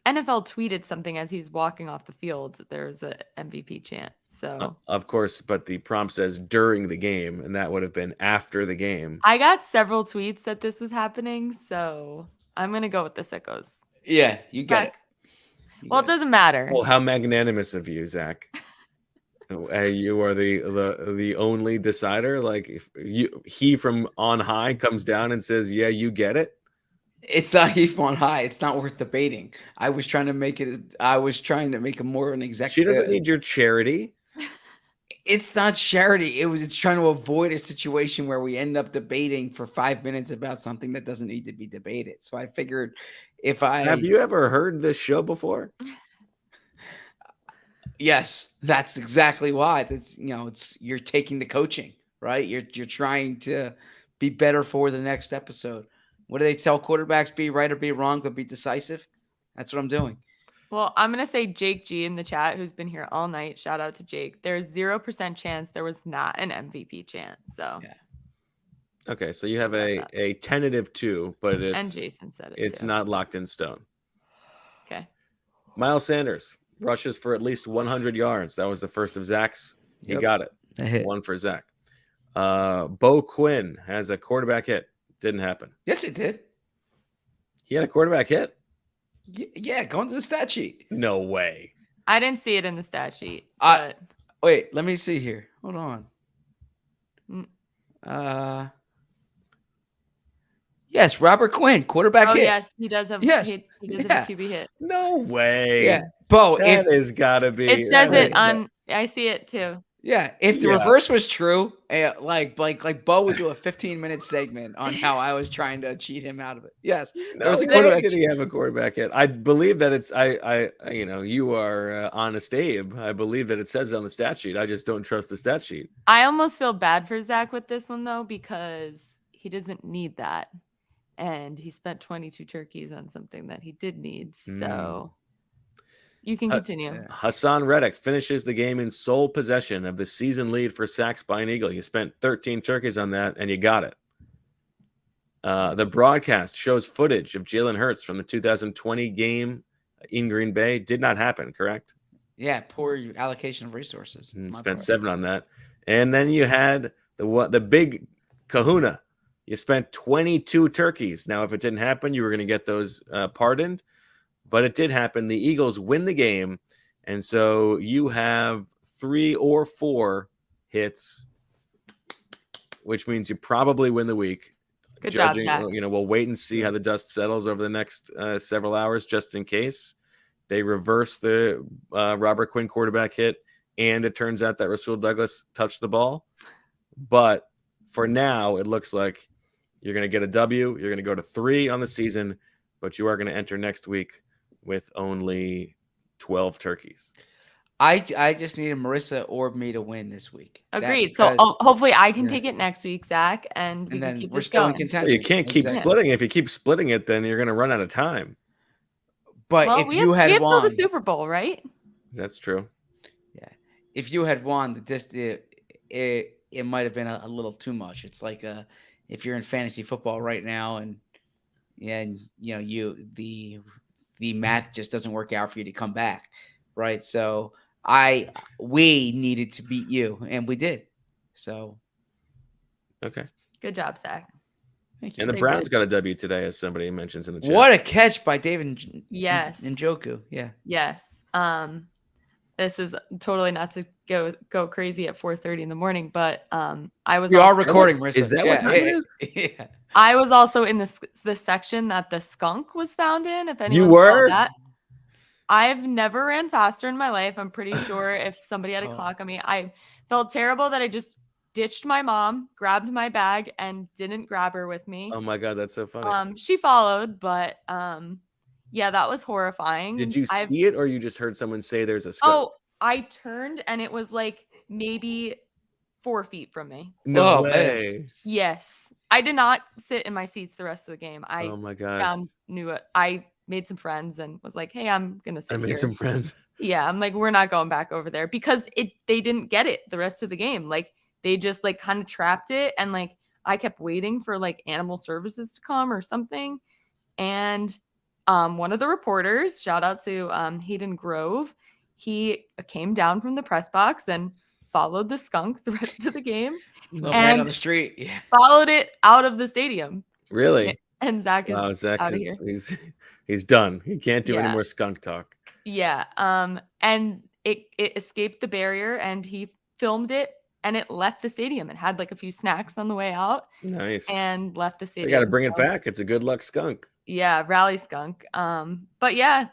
NFL tweeted something as he's walking off the field. There's an MVP chant. So of course, but the prompt says during the game, and that would have been after the game. I got several tweets that this was happening, so I'm gonna go with the sickos. Yeah, you get it. Well, it doesn't matter. Well, how magnanimous of you, Zach. You are the only decider. Like if he from on high comes down and says, "Yeah, you get it." It's not he from on high. It's not worth debating. I was trying to make it more an executive. She doesn't need your charity. It's not charity. It's trying to avoid a situation where we end up debating for 5 minutes about something that doesn't need to be debated. So I figured have you ever heard this show before? Yes, that's exactly why. You're taking the coaching, right? You're trying to be better for the next episode. What do they tell quarterbacks? Be right or be wrong, but be decisive. That's what I'm doing. Well, I'm going to say Jake G in the chat, who's been here all night. Shout out to Jake. There's 0% chance there was not an MVP chant. So, yeah. Okay, so you have a tentative 2, but and Jason said it's too. not locked in stone. Okay. Miles Sanders rushes for at least 100 yards. That was the first of Zach's. He got it. A hit. 1 for Zach. Bo Quinn has a quarterback hit. Didn't happen. Yes, it did. He had a quarterback hit? Yeah, go into the stat sheet. No way. I didn't see it in the stat sheet. Wait, let me see here. Hold on. Yes, Robert Quinn, quarterback hit. Yes, he does have. Yes. He does have a QB hit. No way. Yeah, Bo. That has got to be. It says it on. I see it too. Yeah, if the reverse was true, like Bo would do a 15-minute segment on how I was trying to cheat him out of it. Yes, there was a quarterback. Did he have a quarterback hit? I believe that it's you are honest, Abe. I believe that it says it on the stat sheet. I just don't trust the stat sheet. I almost feel bad for Zach with this one though, because he doesn't need that, and he spent 22 turkeys on something that he did need. So. You can continue. Hassan Reddick finishes the game in sole possession of the season lead for sacks by an Eagle. You spent 13 turkeys on that, and you got it. The broadcast shows footage of Jalen Hurts from the 2020 game in Green Bay. Did not happen, correct? Yeah, poor allocation of resources. Spent 7 on that. And then you had the big kahuna. You spent 22 turkeys. Now, if it didn't happen, you were going to get those pardoned. But it did happen. The Eagles win the game, and so you have 3 or 4 hits, which means you probably win the week. Good job, Zach. We'll wait and see how the dust settles over the next several hours, just in case they reverse the Robert Quinn quarterback hit, and it turns out that Rasul Douglas touched the ball. But for now, it looks like you're going to get a W. You're going to go to 3 on the season, but you are going to enter next week with only 12 turkeys. I just needed Marissa or me to win this week. Agreed. So hopefully I can take it next week, Zach, and we can keep we're this still going. in contention. Well, you can't keep splitting. If you keep splitting it, then you're going to run out of time. But if you had won, till the Super Bowl, right? That's true. Yeah, if you had won, it might have been a little too much. It's like if you're in fantasy football right now, and the math just doesn't work out for you to come back, right? So we needed to beat you, and we did. So, okay, good job, Zach. Thank you. And the Browns got a W today, as somebody mentions in the chat. What a catch by David! Yes, Njoku. Yeah. Yes. This is totally not to go crazy at 4:30 in the morning, but I was. We are recording, Marissa. Is that what time it is? Yeah. I was also in the section that the skunk was found in. If anyone you were, that. I've never ran faster in my life. I'm pretty sure if somebody had a clock on me, I felt terrible that I just ditched my mom, grabbed my bag, and didn't grab her with me. Oh my God, that's so funny. She followed, but yeah, that was horrifying. Did you see it, or you just heard someone say there's a skunk? Oh, I turned and it was like maybe 4 feet from me. No way. Yes. I did not sit in my seats the rest of the game. Oh my gosh. I made some friends and was like, hey, I'm going to sit here. I made some friends. Yeah. I'm like, we're not going back over there because they didn't get it the rest of the game. Like they just like kind of trapped it. And like, I kept waiting for like animal services to come or something. And one of the reporters, shout out to Hayden Grove, he came down from the press box and followed the skunk the rest of the game. And right on the street. Yeah. Followed it out of the stadium. Really? And Zach is Zach out of here. He's done. He can't do any more skunk talk. Yeah. And it escaped the barrier and he filmed it and it left the stadium. It had like a few snacks on the way out. Nice. And left the stadium. They got to bring it back. It's a good luck skunk. Yeah, rally skunk. But yeah,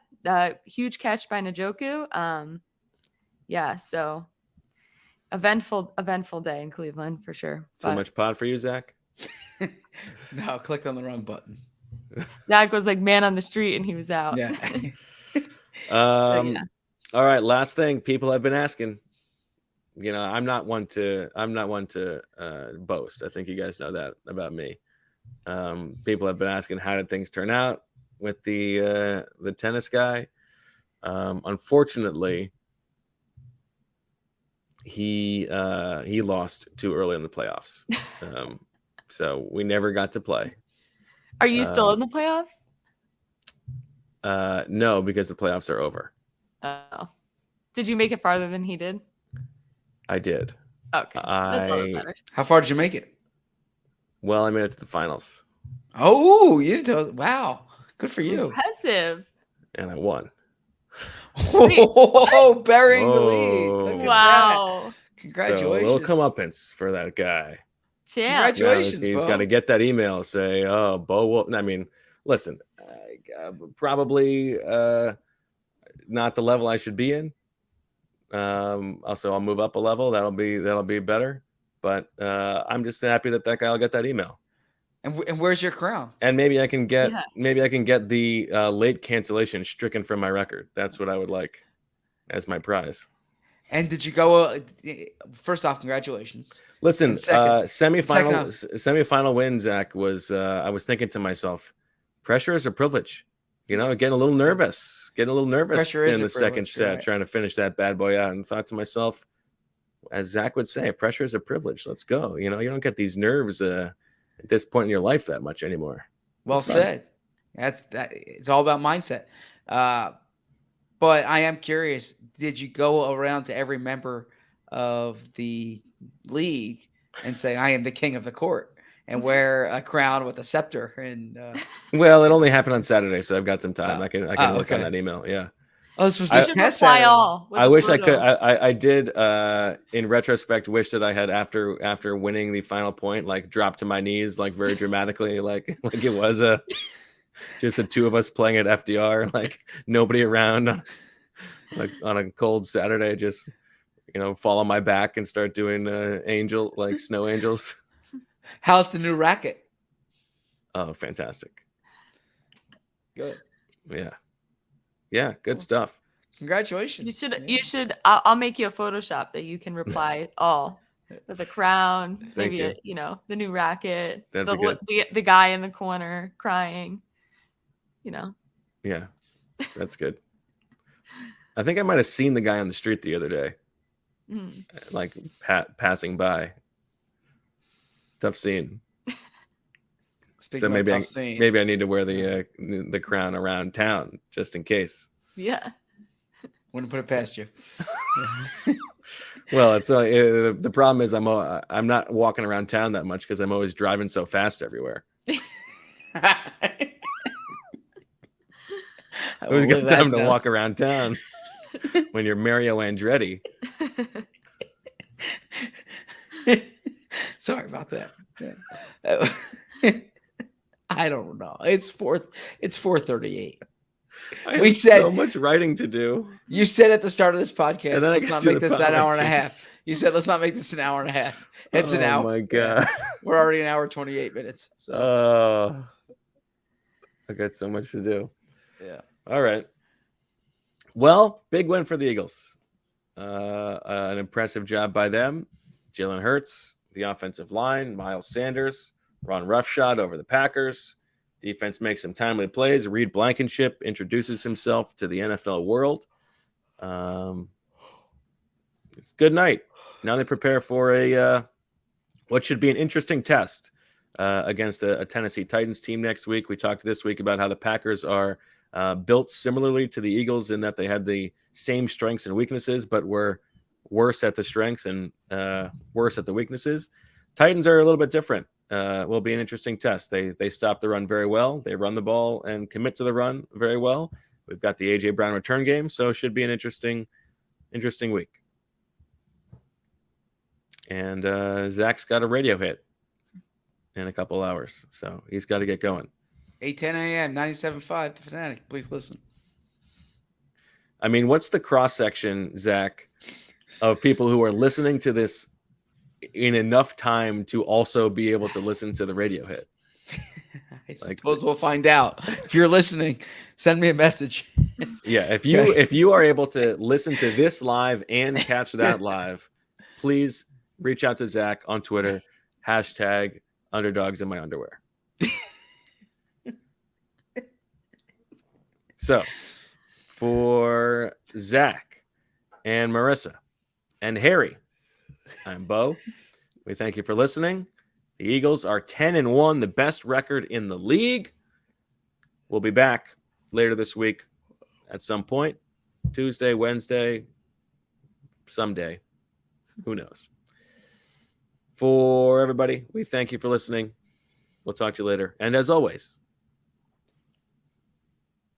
huge catch by Njoku. Yeah, so eventful day in Cleveland for sure. So much pod for you, Zach? No, clicked on the wrong button. Zach was like man on the street and he was out. Yeah. All right, last thing people have been asking. I'm not one to boast. I think you guys know that about me. People have been asking, how did things turn out with the tennis guy? Unfortunately, he lost too early in the playoffs. So we never got to play. Are you still in the playoffs? No, because the playoffs are over. Oh. Did you make it farther than he did? I did. Okay. That's all that matters. How far did you make it? Well, I made it to the finals. Oh, you didn't tell. Wow. Good for you. Impressive. And I won. Oh, burying the lead. Look at wow. That. Congratulations. So a little comebacks for that guy. Champ. Congratulations, He's got to get that email, say, oh, Bo Wolf. I mean, listen, probably not the level I should be in. Also, I'll move up a level. That'll be better. But I'm just happy that guy will get that email. And where's your crown? And maybe I can get the late cancellation stricken from my record. That's what I would like as my prize. And did you go? First off, congratulations. Listen, Second semifinal win, Zach, was I was thinking to myself, pressure is a privilege. Getting a little nervous Pressure is in a the second privilege, set, right. trying to finish that bad boy out, and thought to myself, as Zach would say, pressure is a privilege. Let's go. You don't get these nerves at this point in your life that much anymore. Well said. It's all about mindset. But I am curious, did you go around to every member of the league and say, I am the king of the court, and wear a crown with a scepter? And Well, it only happened on Saturday, so I've got some time. I can work okay. on that email. Yeah. Oh, this was You the should test reply Saturday. all. with I a wish I could. photo. I did. In retrospect, wish that I had after winning the final point, like dropped to my knees, like very dramatically, like it was just the two of us playing at FDR, like nobody around, like on a cold Saturday, just fall on my back and start doing snow angels. How's the new racket? Oh, fantastic! Good. Yeah, good stuff. Congratulations. You should. I'll make you a Photoshop that you can reply all with a crown, Thank maybe the new racket, That'd be good. the guy in the corner crying. Yeah, that's good. I think I might have seen the guy on the street the other day, like passing by. Tough scene. Speaking So of tough scene, maybe I need to wear the crown around town just in case. Yeah. wouldn't put it past you. Well, it's the problem is I'm not walking around town that much because I'm always driving so fast everywhere. Who's got time to walk around town when you're Mario Andretti? Sorry about that. I don't know. It's 4:38. We said so much writing to do. You said at the start of this podcast, And then let's not make this an hour and a half. You said let's not make this an hour and a half. It's an hour. Oh my god. We're already an hour 28 minutes. So I got so much to do. Yeah. All right. Well, big win for the Eagles. An impressive job by them. Jalen Hurts, the offensive line, Miles Sanders, run roughshod over the Packers. Defense makes some timely plays. Reed Blankenship introduces himself to the NFL world. It's a good night. Now they prepare for what should be an interesting test against a Tennessee Titans team next week. We talked this week about how the Packers are built similarly to the Eagles in that they had the same strengths and weaknesses, but were worse at the strengths and worse at the weaknesses. Titans are a little bit different. Will be an interesting test. They stop the run very well. They run the ball and commit to the run very well. We've got the A.J. Brown return game, so it should be an interesting week. And Zach's got a radio hit in a couple hours, so he's got to get going. 8:10 a.m. 97.5 The Fanatic. Please listen. I mean, what's the cross section, Zach, of people who are listening to this in enough time to also be able to listen to the radio hit? I suppose we'll find out. If you're listening, send me a message. Yeah, if you are able to listen to this live and catch that live, please reach out to Zach on Twitter, #underdogs in my underwear. So, for Zach and Marissa and Harry, I'm Bo. We thank you for listening. The Eagles are 10-1, the best record in the league. We'll be back later this week at some point. Tuesday, Wednesday, someday. Who knows? For everybody, we thank you for listening. We'll talk to you later. And as always,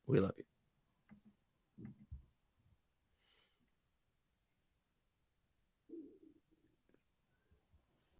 we love you.